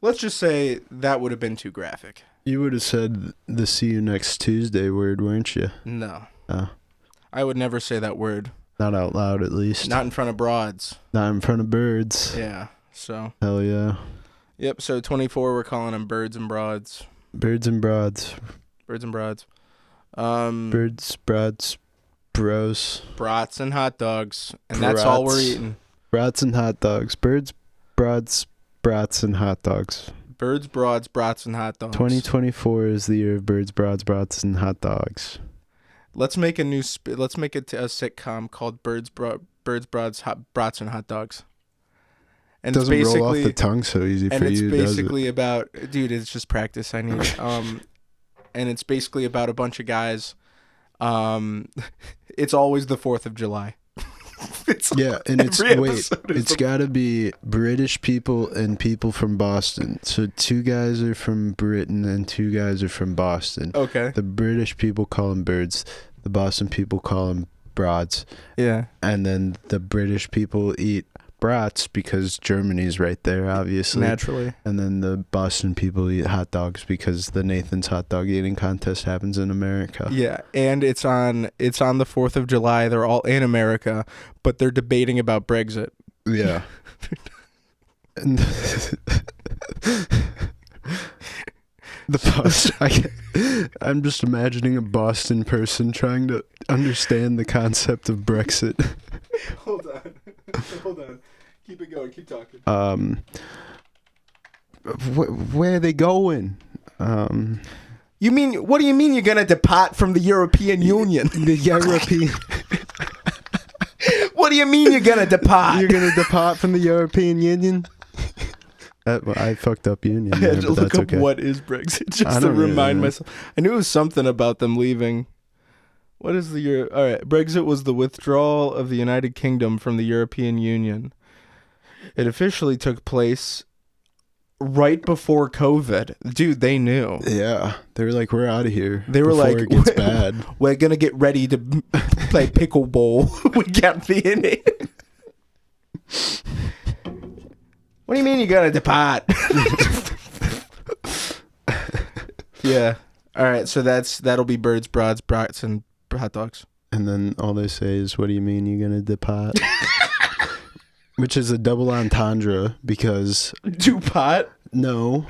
Let's just say that would have been too graphic. You would have said the "see you next Tuesday" word, weren't you? No. Oh. I would never say that word. Not out loud, at least. Not in front of broads. Not in front of birds. Yeah. So. Hell yeah. Yep. So 24, we're calling them birds and broads. Birds and broads. Birds and broads. Birds, broads, bros. Brats and hot dogs, and that's all we're eating. Brats and hot dogs. Birds, broads, brats, and hot dogs. Birds, broads, brats, and hot dogs. 2024 is the year of birds, broads, brats, and hot dogs. Let's make a sitcom called Birds, Broads, Brats, and Hot Dogs. And Doesn't it's roll off basically the tongue so easy and for it's you, does it? basically about, dude, it's just practice I need. And it's basically about a bunch of guys. It's always the 4th of July. Yeah, and it's it's got to be British people and people from Boston. So 2 guys are from Britain and 2 guys are from Boston. Okay. The British people call them birds. The Boston people call them broads. Yeah. And then the British people eat brats because Germany's right there, obviously. Naturally. And then the Boston people eat hot dogs because the Nathan's hot dog eating contest happens in America. Yeah, and it's on the 4th of July. They're all in America, but they're debating about Brexit. Yeah. And I'm just imagining a Boston person trying to understand the concept of Brexit. Hold on. Keep it going. Keep talking. Where are they going? What do you mean you're gonna depart from the European Union? The European. What do you mean you're gonna depart? You're gonna depart from the European Union? I fucked up union. I had to look up okay. what is Brexit just to remind myself. I knew it was something about them leaving. What is the Euro? All right, Brexit was the withdrawal of the United Kingdom from the European Union. It officially took place right before COVID. Dude, they knew. Yeah, they were like, "We're out of here." They were like, it gets bad. We're gonna get ready to play pickleball. We can't be in it. What do you mean you're gonna depart? Yeah. All right. So that'll be birds, broads, brats, and hot dogs. And then all they say is, "What do you mean you're gonna depart?" Which is a double entendre because Depart? No,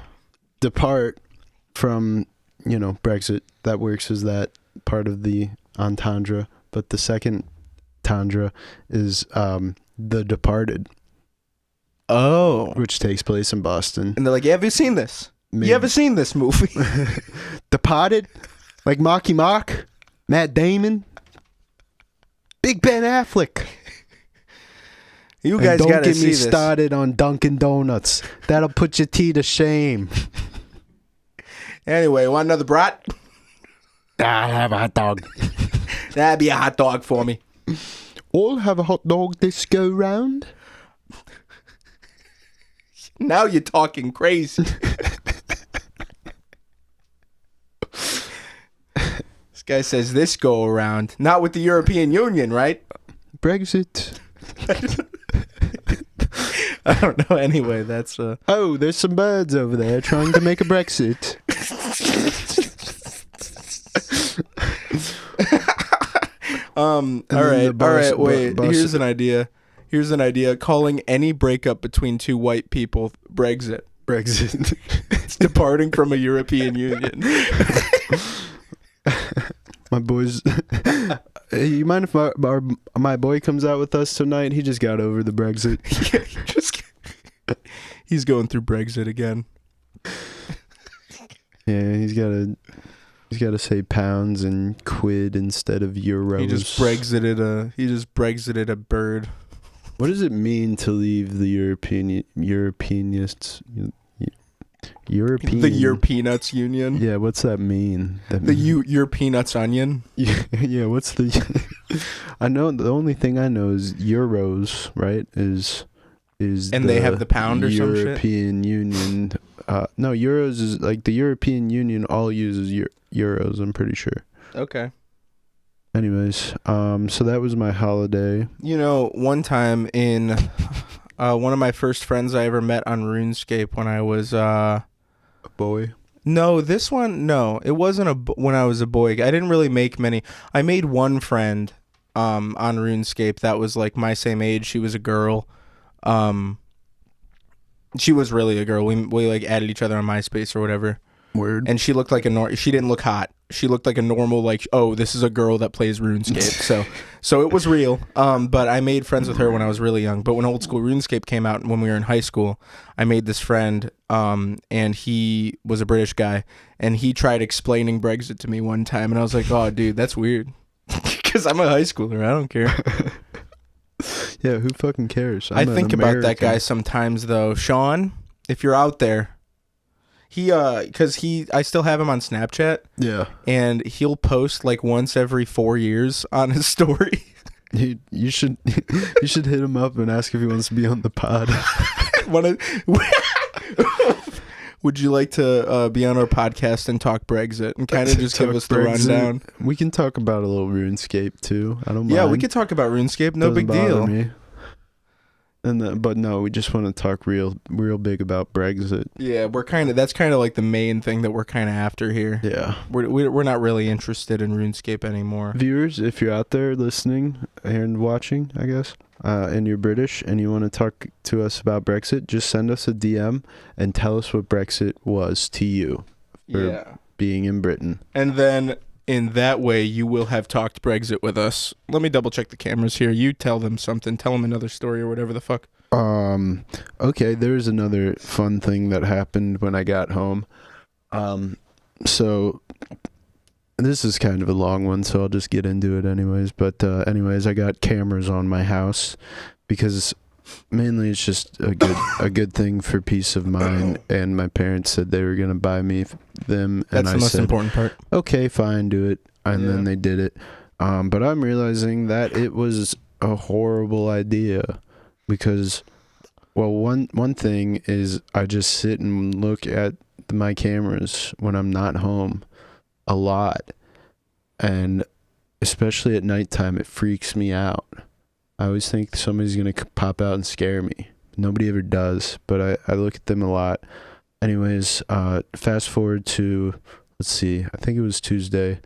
depart from Brexit. That works as that part of the entendre, but the second tundra is The Departed. Oh. Which takes place in Boston. And they're like, have you seen this? You ever seen this movie? Departed? Like Marky Mark? Matt Damon? Big Ben Affleck? You guys don't gotta get see me this. started on Dunkin' Donuts. That'll put your tea to shame. Anyway, want another brat? I'll have a hot dog. That'd be a hot dog for me. I'll have a hot dog this go round. Now you're talking crazy. This guy says this go around. Not with the European Union, right? Brexit. I don't know. Anyway, that's Oh, there's some birds over there trying to make a Brexit. all right, wait. Here's an idea. Calling any breakup between two white people Brexit. It's departing from a European Union. My boys. Hey, you mind if my boy comes out with us tonight? He just got over the Brexit. He's going through Brexit again. Yeah, he's got to say pounds and quid instead of euros. He just Brexited a bird. What does it mean to leave the Europeanists? European. The Your Peanuts Union. Yeah, what's that mean? Your Peanuts Onion. Yeah, what's the... I know, the only thing I know is euros, right? Is And they have the pound or some shit? European Union. No, euros is like the European Union all uses euros, I'm pretty sure. Okay. Anyways, so that was my holiday. You know, one time in one of my first friends I ever met on RuneScape when I was A boy. No, this one, no, it wasn't when I was a boy. I didn't really make many. I made one friend on RuneScape that was like my same age. She was a girl. She was really a girl. We like added each other on MySpace or whatever. Word. And she looked like she didn't look hot. She looked like a normal, like, oh, this is a girl that plays RuneScape. So it was real. But I made friends with her when I was really young. But when old school RuneScape came out when we were in high school, I made this friend, and he was a British guy, and he tried explaining Brexit to me one time, and I was like, oh, dude, that's weird. Because I'm a high schooler. I don't care. Yeah, who fucking cares? I think about that guy sometimes, though. Sean, if you're out there, I still have him on Snapchat. Yeah. And he'll post like once every 4 years on his story. You should hit him up and ask if he wants to be on the pod. Would you like to be on our podcast and talk Brexit and kind of just give us the rundown? We can talk about a little RuneScape too. I don't mind. Yeah, we could talk about RuneScape. No big deal. Me. But no, we just want to talk real big about Brexit. Yeah, that's kind of like the main thing that we're kind of after here. Yeah, we're not really interested in RuneScape anymore. Viewers, if you're out there listening and watching, I guess, and you're British and you want to talk to us about Brexit, just send us a DM and tell us what Brexit was to you for being in Britain. And then in that way, you will have talked Brexit with us. Let me double check the cameras here. You tell them something. Tell them another story or whatever the fuck. Okay, there's another fun thing that happened when I got home. So this is kind of a long one, so I'll just get into it anyways. But anyways, I got cameras on my house because mainly it's just a good thing for peace of mind, and my parents said they were going to buy me them. That's and the most important part. Okay, fine, do it. And then they did it. But I'm realizing that it was a horrible idea because, well, one thing is I just sit and look at my cameras when I'm not home a lot. And especially at nighttime, it freaks me out. I always think somebody's going to pop out and scare me. Nobody ever does, but I look at them a lot. Anyways, fast forward to, let's see, I think it was Tuesday.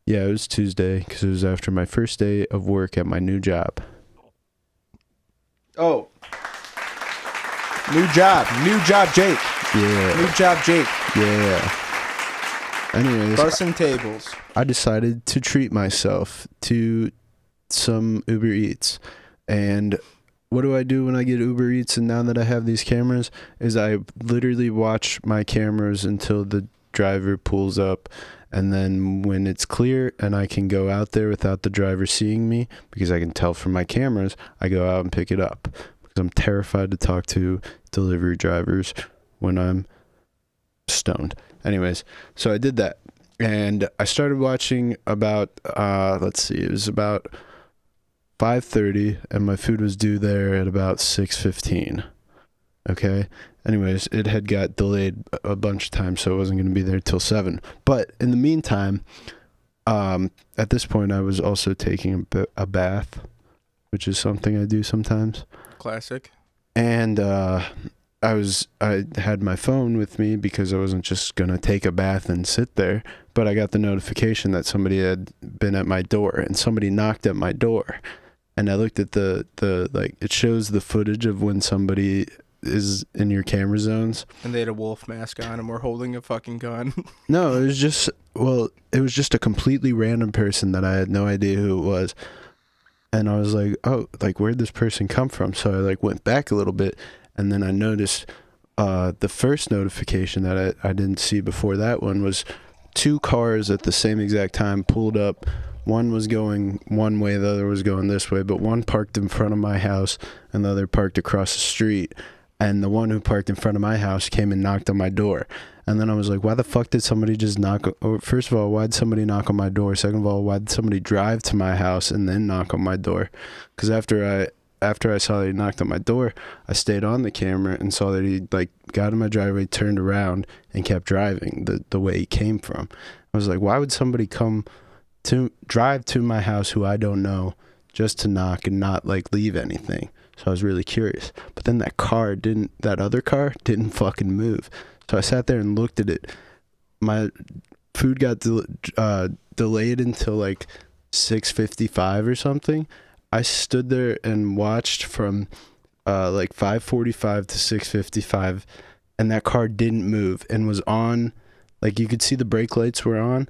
Yeah, it was Tuesday because it was after my first day of work at my new job. Oh. New job, Jake. Yeah. New job, Jake. Yeah. Anyways, bussing tables. I decided to treat myself to some Uber Eats. And what do I do when I get Uber Eats? And now that I have these cameras, is I literally watch my cameras until the driver pulls up. And then when it's clear and I can go out there without the driver seeing me, because I can tell from my cameras, I go out and pick it up. Because I'm terrified to talk to delivery drivers when I'm stoned. Anyways, so I did that. And I started watching about, it was about 5:30, and my food was due there at about 6:15. Okay? Anyways, it had got delayed a bunch of times, so it wasn't going to be there till 7. But in the meantime, at this point, I was also taking a bath, which is something I do sometimes. Classic. And I had my phone with me because I wasn't just going to take a bath and sit there, but I got the notification that somebody had been at my door, and somebody knocked at my door. And I looked at the it shows the footage of when somebody is in your camera zones. And they had a wolf mask on and were holding a fucking gun. No, it was just a completely random person that I had no idea who it was. And I was like, oh, like, where'd this person come from? So I went back a little bit, and then I noticed the first notification that I didn't see before that one was 2 cars at the same exact time pulled up. One was going one way, the other was going this way, but one parked in front of my house and the other parked across the street. and the one who parked in front of my house came and knocked on my door. And then I was like, why the fuck did somebody just knock? First of all, why'd somebody knock on my door? Second of all, why'd somebody drive to my house and then knock on my door? Because after I saw that he knocked on my door, I stayed on the camera and saw that he like got in my driveway, turned around, and kept driving the way he came from. I was like, why would somebody drive to my house who I don't know just to knock and not like leave anything? So I was really curious. But then that other car didn't fucking move. So I sat there and looked at it. My food got delayed until like 6:55 or something. I stood there and watched from like 5:45 to 6:55, and that car didn't move and was on. Like you could see the brake lights were on,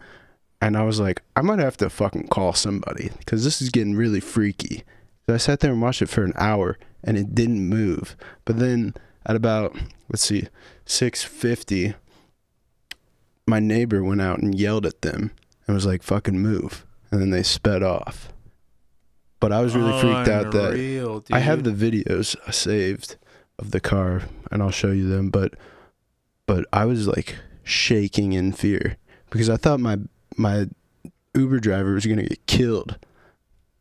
and I was like, I might have to fucking call somebody because this is getting really freaky. So I sat there and watched it for an hour, and it didn't move. But then at about 6:50, my neighbor went out and yelled at them and was like, "Fucking move!" And then they sped off. But I was really freaked out that Unreal, dude. I have the videos saved of the car, and I'll show you them. But I was like shaking in fear because I thought my Uber driver was gonna get killed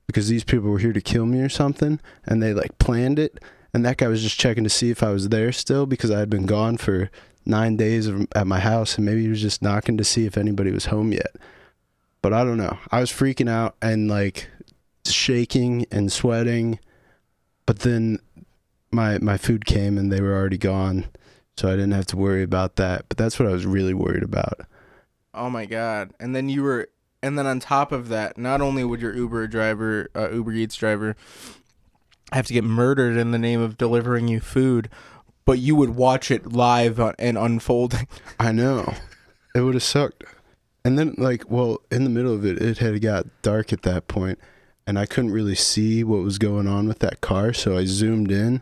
because these people were here to kill me or something, and they like planned it. And that guy was just checking to see if I was there still because I had been gone for 9 days at my house, and maybe he was just knocking to see if anybody was home yet. But I don't know. I was freaking out and like shaking and sweating, but then my food came and they were already gone, so I didn't have to worry about that. But that's what I was really worried about. Oh my God. And then on top of that, not only would your Uber Eats driver have to get murdered in the name of delivering you food, but you would watch it live and unfolding. I know. It would have sucked. And then in the middle of it, it had got dark at that point, and I couldn't really see what was going on with that car, so I zoomed in,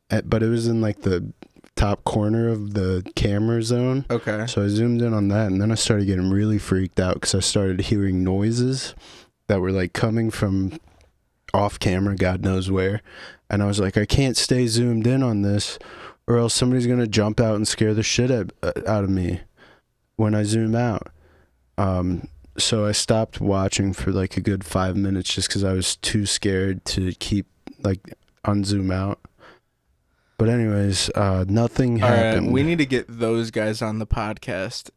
but it was in like the top corner of the camera zone. Okay. So I zoomed in on that, and then I started getting really freaked out because I started hearing noises that were like coming from off camera, God knows where. And I was like, I can't stay zoomed in on this, or else somebody's going to jump out and scare the shit out of me when I zoom out. So I stopped watching for like a good 5 minutes just because I was too scared to keep like unzoom out. But anyways, nothing happened. Right, we need to get those guys on the podcast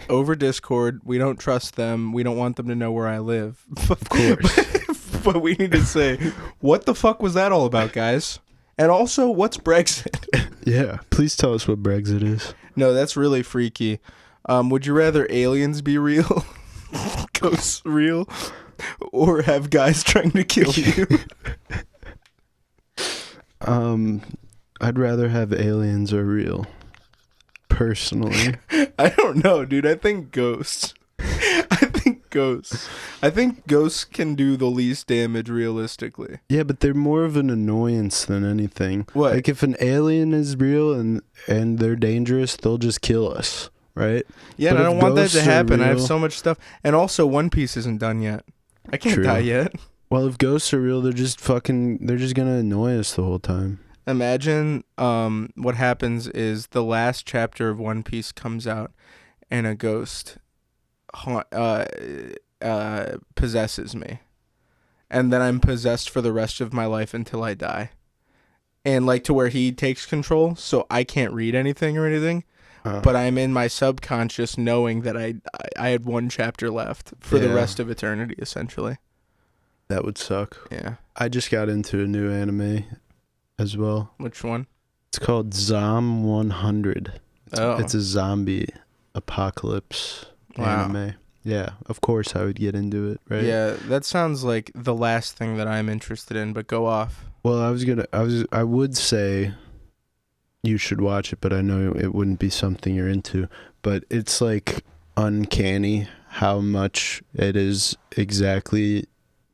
over Discord. We don't trust them. We don't want them to know where I live. Of course. But we need to say, what the fuck was that all about, guys? And also, what's Brexit? Yeah, please tell us what Brexit is. No, that's really freaky. Would you rather aliens be real, ghosts real, or have guys trying to kill you? I'd rather have aliens are real. Personally. I don't know, dude. I think ghosts. I think ghosts can do the least damage realistically. Yeah, but they're more of an annoyance than anything. What? Like if an alien is real and they're dangerous, they'll just kill us, right? Yeah, But and I if don't want that to ghosts are happen. I have real- so much stuff. And also, One Piece isn't done yet. I can't True. die yet. Well, if ghosts are real, they're just gonna annoy us the whole time. Imagine what happens is the last chapter of One Piece comes out and a ghost possesses me. And then I'm possessed for the rest of my life until I die. And like to where he takes control, so I can't read anything or anything. But I'm in my subconscious knowing that I had one chapter left for the rest of eternity, essentially. That would suck. Yeah. I just got into a new anime as well. Which one? It's called Zom 100. Oh. It's a zombie apocalypse anime. Yeah, of course I would get into it, right? Yeah, that sounds like the last thing that I'm interested in, but go off. Well, I would say you should watch it, but I know it wouldn't be something you're into. But it's like uncanny how much it is exactly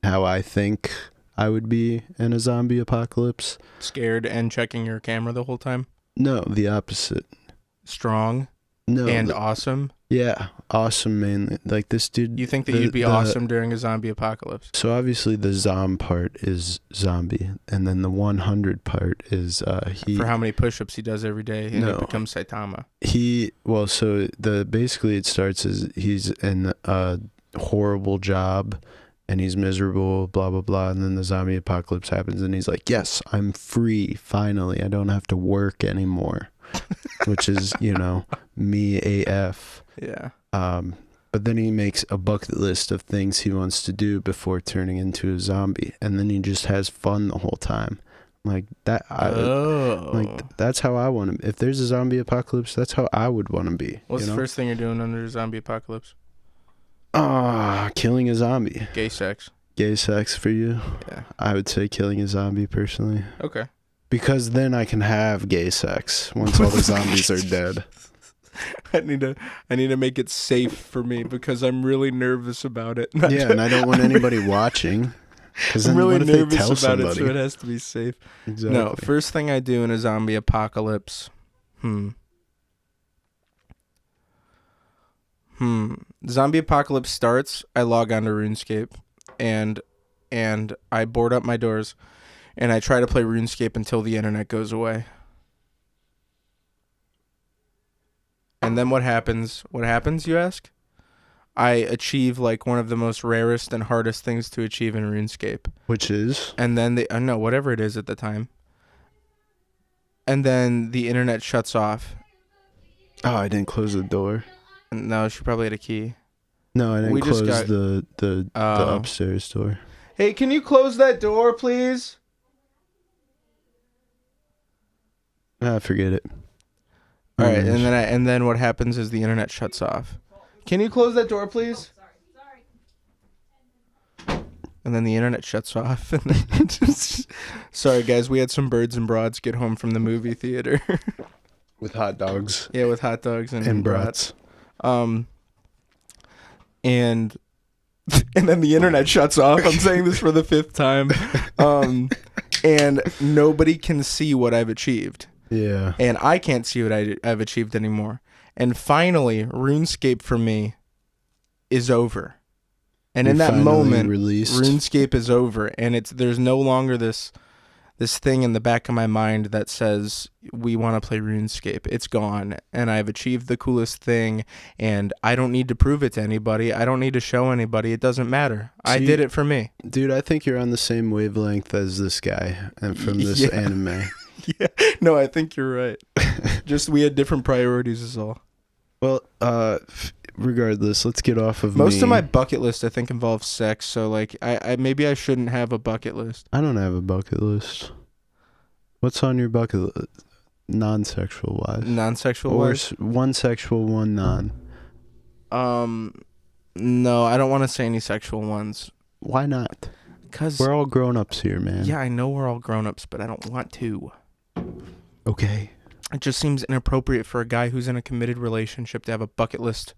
how I think I would be in a zombie apocalypse. Scared and checking your camera the whole time? No, the opposite. Strong? No. And awesome. Yeah, awesome mainly. Like this dude. You think that you'd be awesome during a zombie apocalypse? So obviously the part is zombie, and then the 100 part is he. For how many push-ups he does every day, and it becomes Saitama. Basically it starts as he's in a horrible job, and he's miserable, blah blah blah, and then the zombie apocalypse happens, and he's like, "Yes, I'm free. Finally, I don't have to work anymore," which is me AF. Yeah. But then he makes a bucket list of things he wants to do before turning into a zombie, and then he just has fun the whole time. Like that. That's how I want to. If there's a zombie apocalypse, that's how I would want to be. What's the first thing you're doing under a zombie apocalypse? Killing a zombie. Gay sex. Gay sex for you? Yeah. I would say killing a zombie personally. Okay. Because then I can have gay sex once all the zombies are dead. I need to make it safe for me because I'm really nervous about it. And I don't want anybody watching. I'm really nervous about it, so it has to be safe. Exactly. No, first thing I do in a zombie apocalypse. Zombie apocalypse starts. I log on to RuneScape, and I board up my doors, and I try to play RuneScape until the internet goes away. And then what happens? What happens, you ask? I achieve like one of the most rarest and hardest things to achieve in RuneScape. Which is? And then whatever it is at the time. And then the internet shuts off. Oh, I didn't close the door. No, she probably had a key. No, I didn't close the upstairs door. Hey, can you close that door, please? Forget it. All right, and then what happens is the internet shuts off. Can you close that door, please? And then the internet shuts off. And then sorry, guys, we had some birds and broads get home from the movie theater. With hot dogs. Yeah, with hot dogs and brats. And then the internet shuts off. I'm saying this for the 5th time. And nobody can see what I've achieved. Yeah. And I can't see what I've achieved anymore. And finally, RuneScape for me is over. And in that moment, RuneScape is over, and there's no longer this thing in the back of my mind that says we want to play RuneScape. It's gone, and I've achieved the coolest thing, and I don't need to prove it to anybody. I don't need to show anybody. It doesn't matter. I did it for me. Dude, I think you're on the same wavelength as this guy and from this anime. Yeah, no, I think you're right. Just we had different priorities is all. Well, regardless, let's get off of most of my bucket list I think involves sex, so like I maybe I shouldn't have a bucket list. I don't have a bucket list. What's on your bucket list? Non-sexual wise. Non-sexual wise? Or one sexual, one non. No, I don't want to say any sexual ones. Why not? Because we're all grown-ups here, man. Yeah, I know we're all grown-ups, but I don't want to. Okay. It just seems inappropriate for a guy who's in a committed relationship to have a bucket list.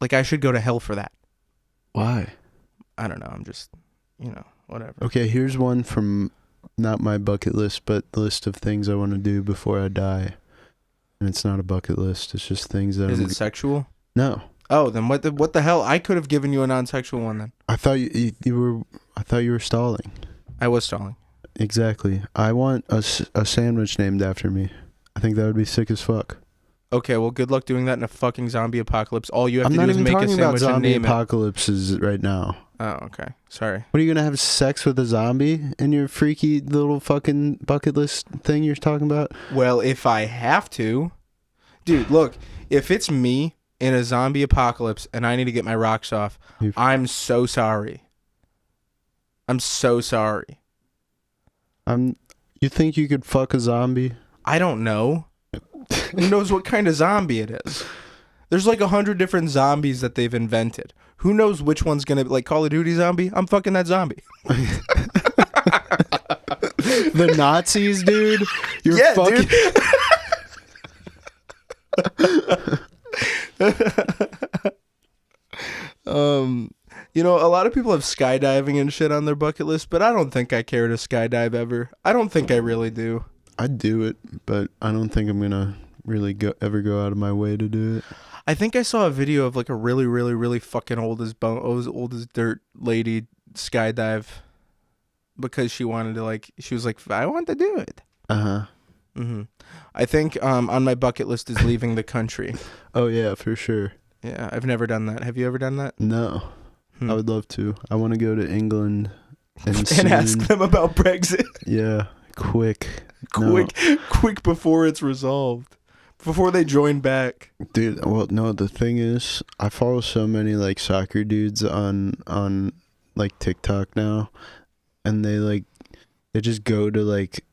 Like, I should go to hell for that. Why? I don't know. I'm just, whatever. Okay, here's one from not my bucket list, but the list of things I want to do before I die. And it's not a bucket list. It's just things that Is it sexual? No. Oh, then what the hell? I could have given you a non-sexual one then. I thought you were stalling. I was stalling. Exactly. I want a sandwich named after me. I think that would be sick as fuck. Okay, well, good luck doing that in a fucking zombie apocalypse. All you have to do is make a sandwich and name it. I'm not even talking about zombie apocalypses right now. Oh, okay. Sorry. What, are you going to have sex with a zombie in your freaky little fucking bucket list thing you're talking about? Well, if I have to. Dude, look, if it's me in a zombie apocalypse and I need to get my rocks off, I'm so sorry. I'm so sorry. You think you could fuck a zombie? I don't know. Who knows what kind of zombie it is? There's like 100 different zombies that they've invented. Who knows which one's gonna be like Call of Duty zombie? I'm fucking that zombie. The Nazis, dude. You're fucking. Dude. A lot of people have skydiving and shit on their bucket list, but I don't think I care to skydive ever. I don't think I really do. I'd do it, but I don't think I'm gonna ever go out of my way to do it. I think I saw a video of like a really, really, really fucking old as dirt lady skydive because she wanted to she was like, I want to do it. Uh-huh. Mm-hmm. I think on my bucket list is leaving the country. Oh, yeah, for sure. Yeah, I've never done that. Have you ever done that? No. I would love to. I want to go to England and ask them about Brexit. Yeah, quick before it's resolved. Before they join back. Dude, well, no, the thing is, I follow so many like soccer dudes on like TikTok now, and they just go to like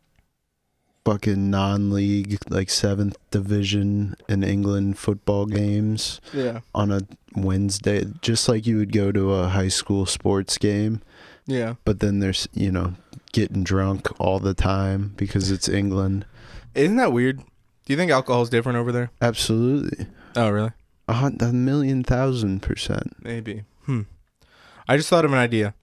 fucking non-league like 7th division in England football games on a Wednesday, just like you would go to a high school sports game. Yeah. But then there's, getting drunk all the time because it's England. Isn't that weird? Do you think alcohol is different over there? Absolutely. Oh, really? 1,000,000%. Maybe. I just thought of an idea.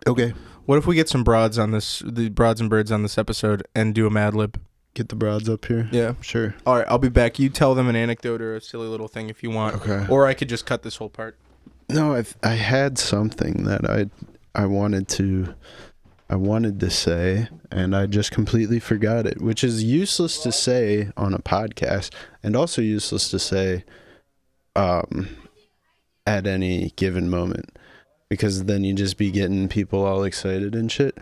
Okay. What if we get some broads on the broads and birds on this episode and do a Mad Lib? Get the broads up here? Yeah. Sure. All right, I'll be back. You tell them an anecdote or a silly little thing if you want. Okay. Or I could just cut this whole part. No, I had something that I wanted to say, and I just completely forgot it, which is useless to say on a podcast and also useless to say at any given moment, because then you just be getting people all excited and shit.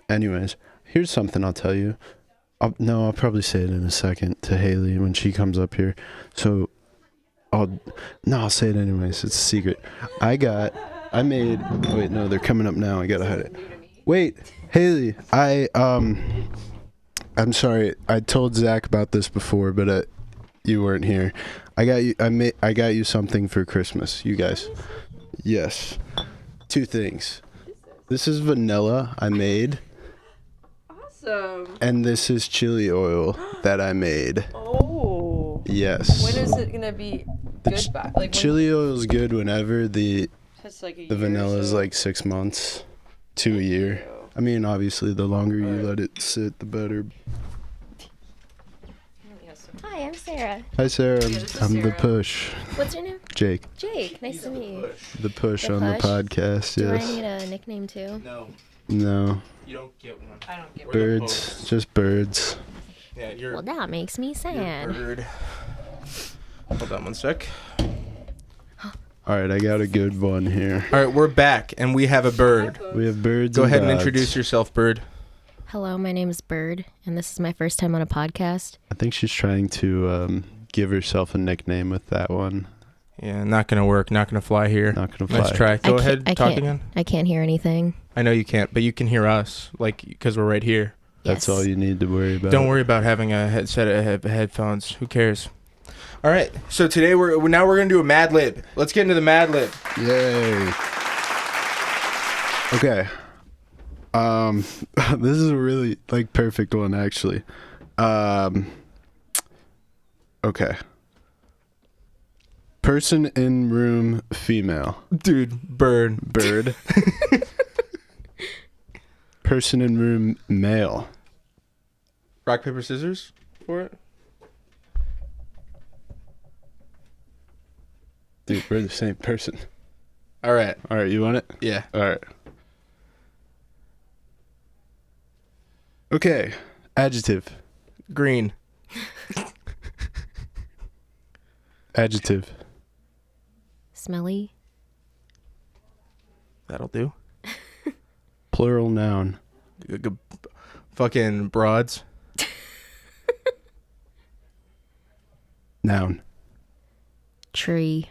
Anyways, here's something I'll tell you. I'll probably say it in a second to Haley when she comes up here. So I'll say it anyways. It's a secret. Wait, no, they're coming up now. I gotta hide it. Wait, Haley, I'm sorry. I told Zach about this before, but you weren't here. I got you something for Christmas, you guys. Yes. 2 things. This is vanilla I made. Awesome. And this is chili oil that I made. Oh. Yes. When is it gonna be good by? Like chili oil is good whenever the like vanilla is like 6 months to a year. I mean, obviously, the longer you let it sit, the better. Hi, I'm Sarah. Hi, Sarah. I'm the Sarah. push. What's your name? Jake. Jake. Nice to meet you. The push The on push? the podcast, Do I yes. need a nickname too? No. You don't get one. I don't get Birds. Just birds. Yeah, you're Well, that makes me sad. bird. Hold on one sec. All right, I got a good one here. All right, we're back, and we have a bird. We have birds. Go ahead and gods. introduce yourself, bird. Hello, my name is Bird, and this is my first time on a podcast. I think she's trying to give herself a nickname with that one. Yeah, not gonna work. Not gonna fly here. Not gonna fly. Nice try. Go ahead. I Talk can't, again. I can't hear anything. I know you can't, but you can hear us, because we're right here. That's Yes. all you need to worry about. Don't worry about having a headset of headphones. Who cares? All right. So today we're gonna do a Mad Lib. Let's get into the Mad Lib. Yay. Okay. This is a really perfect one actually. Okay. Person in room female. Dude, bird. Bird. Person in room male. Rock, paper, scissors for it. Dude, we're the same person. All right. All right, you want it? Yeah. All right. Okay. Adjective. Green. Adjective. Smelly. That'll do. Plural noun. Fucking broads. Noun. Tree.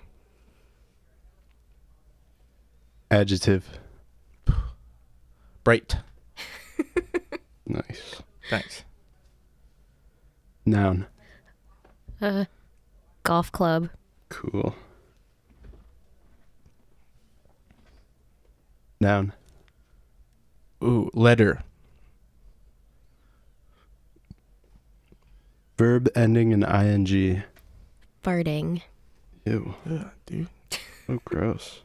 Adjective. Bright. Nice. Thanks. Noun. Golf club. Cool. Noun. Ooh, letter. Verb ending in ing. Farting. Ew. Yeah, dude. Oh, gross.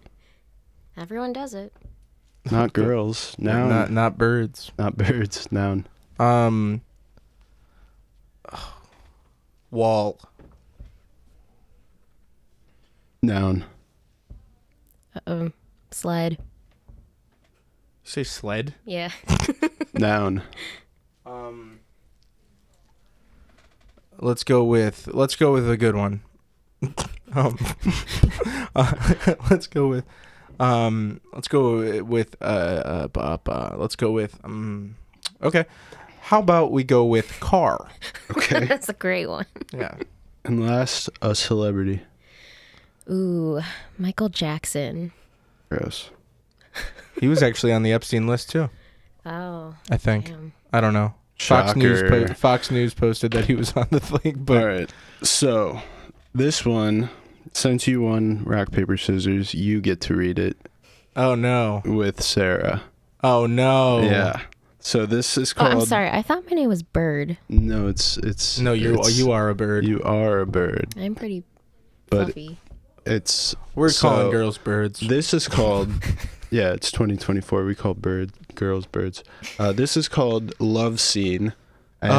Everyone does it. Not girls. Noun. Not birds. Not birds. Noun. Wall. Noun. Sled. You say sled? Yeah. Noun. Let's go with a good one. um, let's go with okay. How about we go with car? Okay. That's a great one. Yeah. And last, a celebrity. Ooh, Michael Jackson. Gross. He was actually on the Epstein list too. Oh. I think. Damn. I don't know. Shocker. Fox News posted that he was on the thing, but All right. So, this one, since you won rock, paper, scissors, you get to read it oh no. with Sarah. Oh no. Yeah. So this is Oh, called. I'm sorry. I thought my name was Bird. No, it's. No, you are a bird. You are a bird, I'm pretty but fluffy. it's. We're so calling girls birds. This is called. Yeah, it's 2024. We call girls birds. This is called Love Scene. And,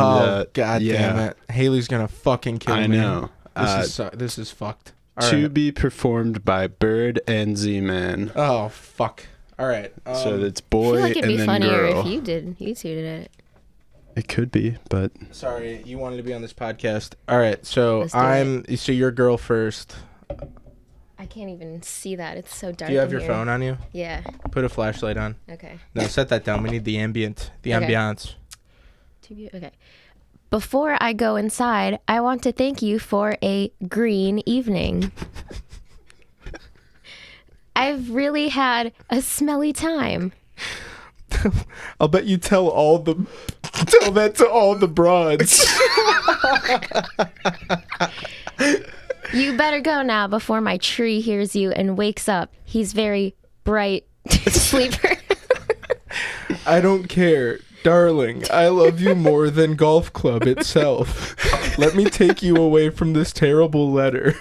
God damn it. Haley's gonna fucking kill me. I know. This is fucked. All To right. be performed by Bird and Z-Man. Oh fuck. All right. So that's I boy feel like it'd and be then funnier girl. if you two did it. It could be, but Sorry, you wanted to be on this podcast. All right. So Let's do so you're girl first. I can't even see that. It's so dark. Do you have in your here. phone on you? Yeah. Put a flashlight on. Okay. No, set that down. We need the ambient. The Okay. ambiance. Okay. Before I go inside, I want to thank you for a green evening. I've really had a smelly time. I'll bet you tell that to all the broads. You better go now before my tree hears you and wakes up. He's very bright sleeper. I don't care. Darling, I love you more than golf club itself. Let me take you away from this terrible letter.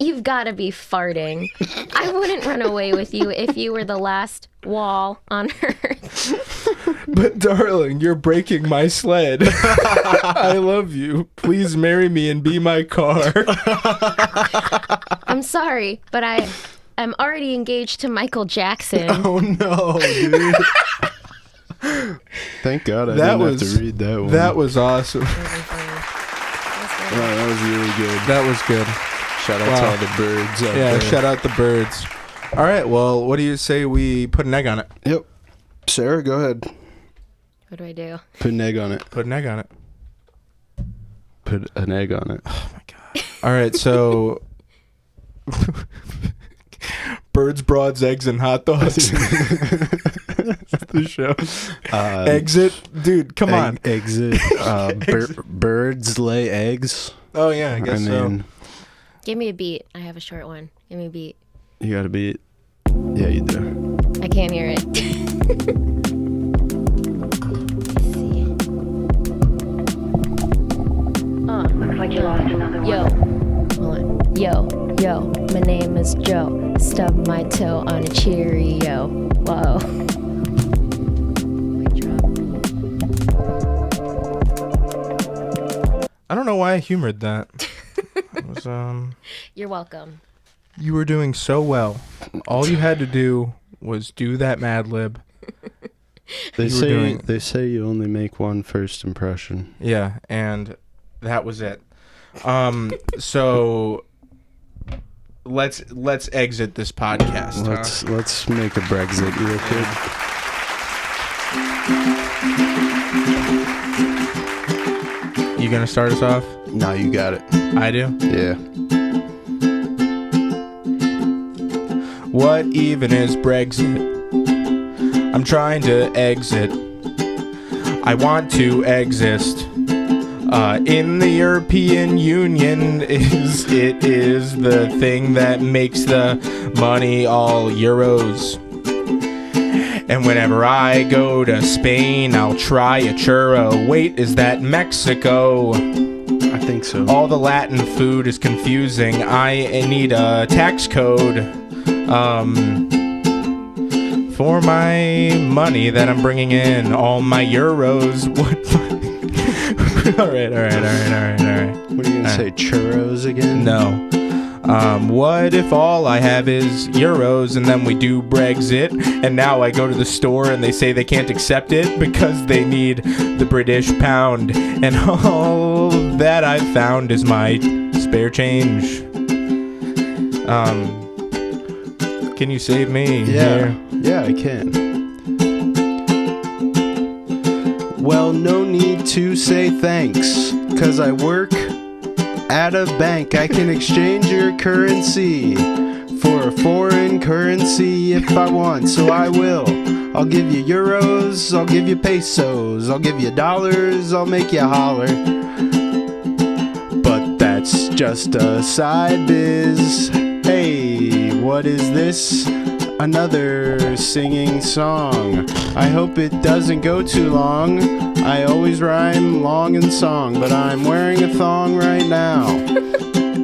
You've got to be farting. I wouldn't run away with you if you were the last wall on Earth. But darling, you're breaking my sled. I love you. Please marry me and be my car. I'm sorry, but I'm already engaged to Michael Jackson. oh no, dude. Thank God I didn't have to read that one. That was awesome. Wow, that was really good. That was good. Shout out to all the birds out Yeah, there. shout out the birds. All right, well, what do you say we put an egg on it? Yep. Sarah, go ahead. What do I do? Put an egg on it. Put an egg on it. Put an egg on it. Oh my god. All right, so birds, broads, eggs, and hot dogs. That's the show. Exit, dude. Come on. Exit. Birds lay eggs. Oh yeah, I guess so. Give me a beat. I have a short one. Give me a beat. You gotta beat. Yeah, you do. I can't hear it. Let's see. Looks like you lost another one. Yo. Hold on. Yo. My name is Joe. Stub my toe on a Cheerio. Whoa. Mic drop. I don't know why I humored that. It was, You're welcome. you were doing so well. All you had to do was do that Mad Lib. They You were say doing- they say you only make one first impression. Yeah, and that was it. So let's exit this podcast. Let's make a Brexit real quick. You gonna start us off? No, you got it. I do. Yeah. What even is Brexit? I'm trying to exit. I want to exist. In the European Union is the thing that makes the money all euros. And whenever I go to Spain, I'll try a churro. Wait, is that Mexico? I think so. All the Latin food is confusing. I need a tax code. For my money that I'm bringing in, all my euros. What? All right. What are you gonna say? Churros again? No. What if all I have is euros and then we do Brexit and now I go to the store and they say they can't accept it because they need the British pound and all that I've found is my spare change. Can you save me here? Yeah, I can. Well, no need to say thanks, 'cause I work at a bank. I can exchange your currency for a foreign currency if I want, so I will. I'll give you euros, I'll give you pesos, I'll give you dollars, I'll make you holler. But that's just a side biz. Hey, what is this? Another singing song. I hope it doesn't go too long. I always rhyme long in song, but I'm wearing a thong right now.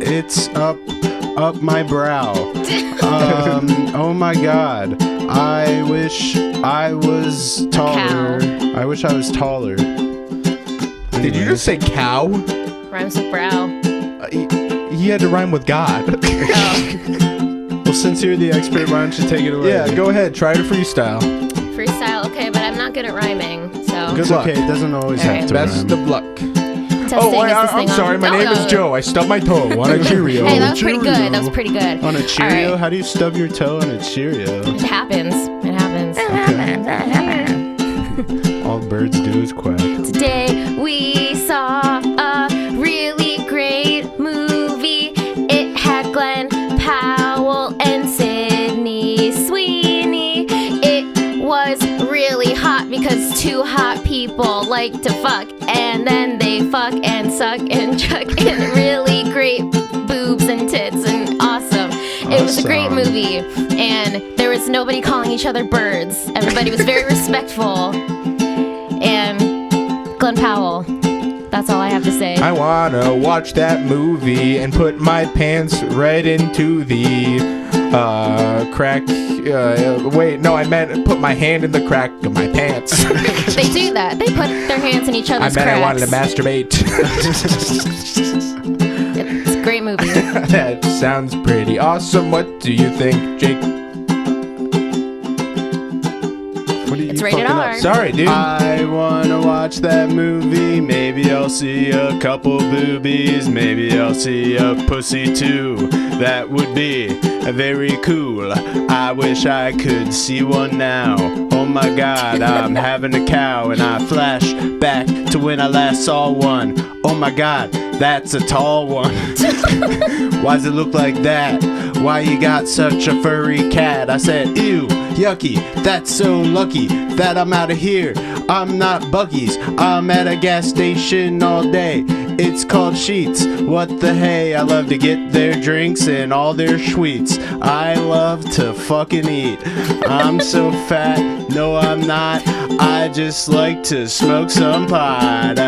It's up my brow. Oh my god. I wish I was taller. Cow. I wish I was taller. Did you just say cow? Rhymes with brow. He had to rhyme with God. Well, since you're the expert, why don't you take it away? Yeah, go ahead. Try to freestyle. Freestyle, okay, but I'm not good at rhyming, so. Good It's luck. okay, it doesn't always Alright. have to Best rhyme. of luck. Testing, Oh, is this I'm thing sorry. on? My name is Joe. I stubbed my toe on a Cheerio. Hey, that was pretty Cheerio. good. That was pretty good. On a Cheerio? Alright. How do you stub your toe on a Cheerio? It happens. It happens. All birds do is quack. Today we saw a really great movie. It had Glenn Powell and Sydney Sweeney. It was really hot because two hot people like to fuck, and then they fuck and suck and chuck, and really great boobs and tits and awesome. It was a great Awesome. movie, and there was nobody calling each other birds. Everybody was very respectful. And Glenn Powell. That's all I have to say. I wanna watch that movie and put my pants right into the crack. Wait, no, I meant put my hand in the crack of my pants. They do that. They put their hands in each I other's meant cracks. I wanted to masturbate. It's a great movie. That sounds pretty awesome. What do you think, Jake? What are you It's rated fucking R. up? Sorry, dude. I wanna watch that movie. Maybe I'll see a couple boobies. Maybe I'll see a pussy too. That would be very cool. I wish I could see one now. Oh my god, I'm having a cow and I flash back to when I last saw one. Oh my god, that's a tall one. Why's it look like that? Why you got such a furry cat? I said, ew, yucky, that's so lucky that I'm out of here. I'm not Bucky's, I'm at a gas station all day. It's called Sheets, what the hey? I love to get their drinks and all their sweets. I love to fucking eat. I'm so fat, no I'm not. I just like to smoke some pot.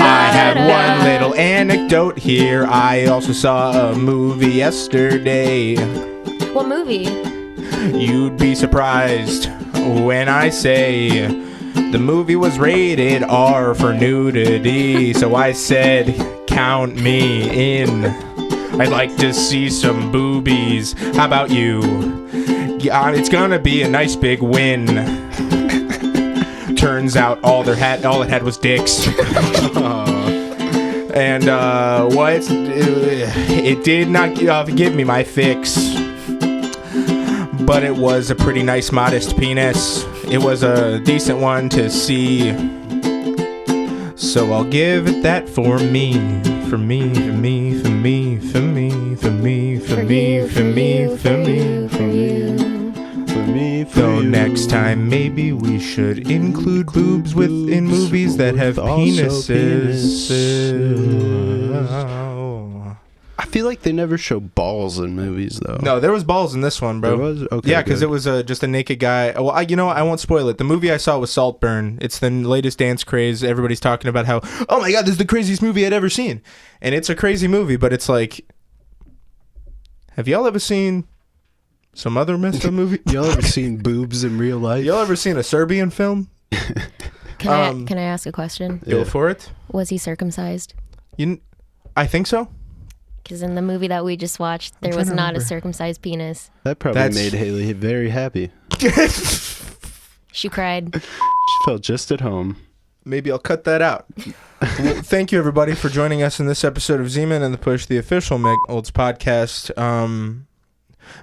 I have one little anecdote here. I also saw a movie yesterday. What movie? You'd be surprised when I say the movie was rated R for nudity. So I said, count me in. I'd like to see some boobies. How about you? Yeah, it's gonna be a nice big win. Turns out all it had was dicks. And what? It did not give me my fix. But it was a pretty nice, modest penis. It was a decent one to see. So I'll give it that for me. For me, for me, for me, for me, for me, for me, for me, for me, for me. So next time maybe we should include boobs in movies that have also penises. I feel like they never show balls in movies though. No, there was balls in this one, bro. There was? Okay, yeah, because good. it was just a naked guy. Well, I won't spoil it. The movie I saw was Saltburn. It's the latest dance craze. Everybody's talking about how, oh my god, this is the craziest movie I'd ever seen. And it's a crazy movie, but it's like, have y'all ever seen some other messed up movie? Y'all ever seen boobs in real life? Y'all ever seen a Serbian film? Can I ask a question? Go for it. Was he circumcised? I think so. Because in the movie that we just watched, there trying was to not remember. a circumcised penis. That probably That's- made Haley very happy. She cried. She felt just at home. Maybe I'll cut that out. Well, thank you, everybody, for joining us in this episode of Z-Man and the Push, the official McOlds podcast.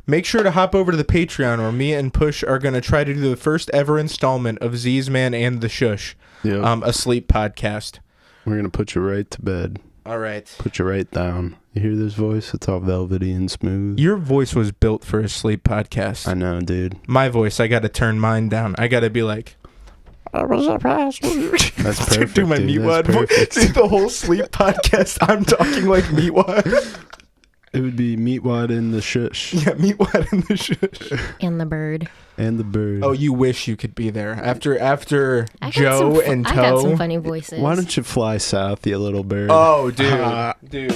Make sure to hop over to the Patreon, where me and Push are going to try to do the first ever installment of Z's Man and the Shush, Yep. a sleep podcast. We're gonna put you right to bed. All right. Put you right down. You hear this voice? It's all velvety and smooth. Your voice was built for a sleep podcast. I know, dude. My voice, I got to turn mine down. I got to be like... That's perfect. Do my dude. Meatwad That's voice. perfect. See, the whole sleep podcast, I'm talking like Meatwad. It would be Meatwad in the shush Yeah, Meatwad in the Shush. And the bird. and the bird. Oh, you wish you could be there. After I got Joe some and I got some Toe. funny voices. Why don't you fly south, you little bird? Oh, dude. Dude.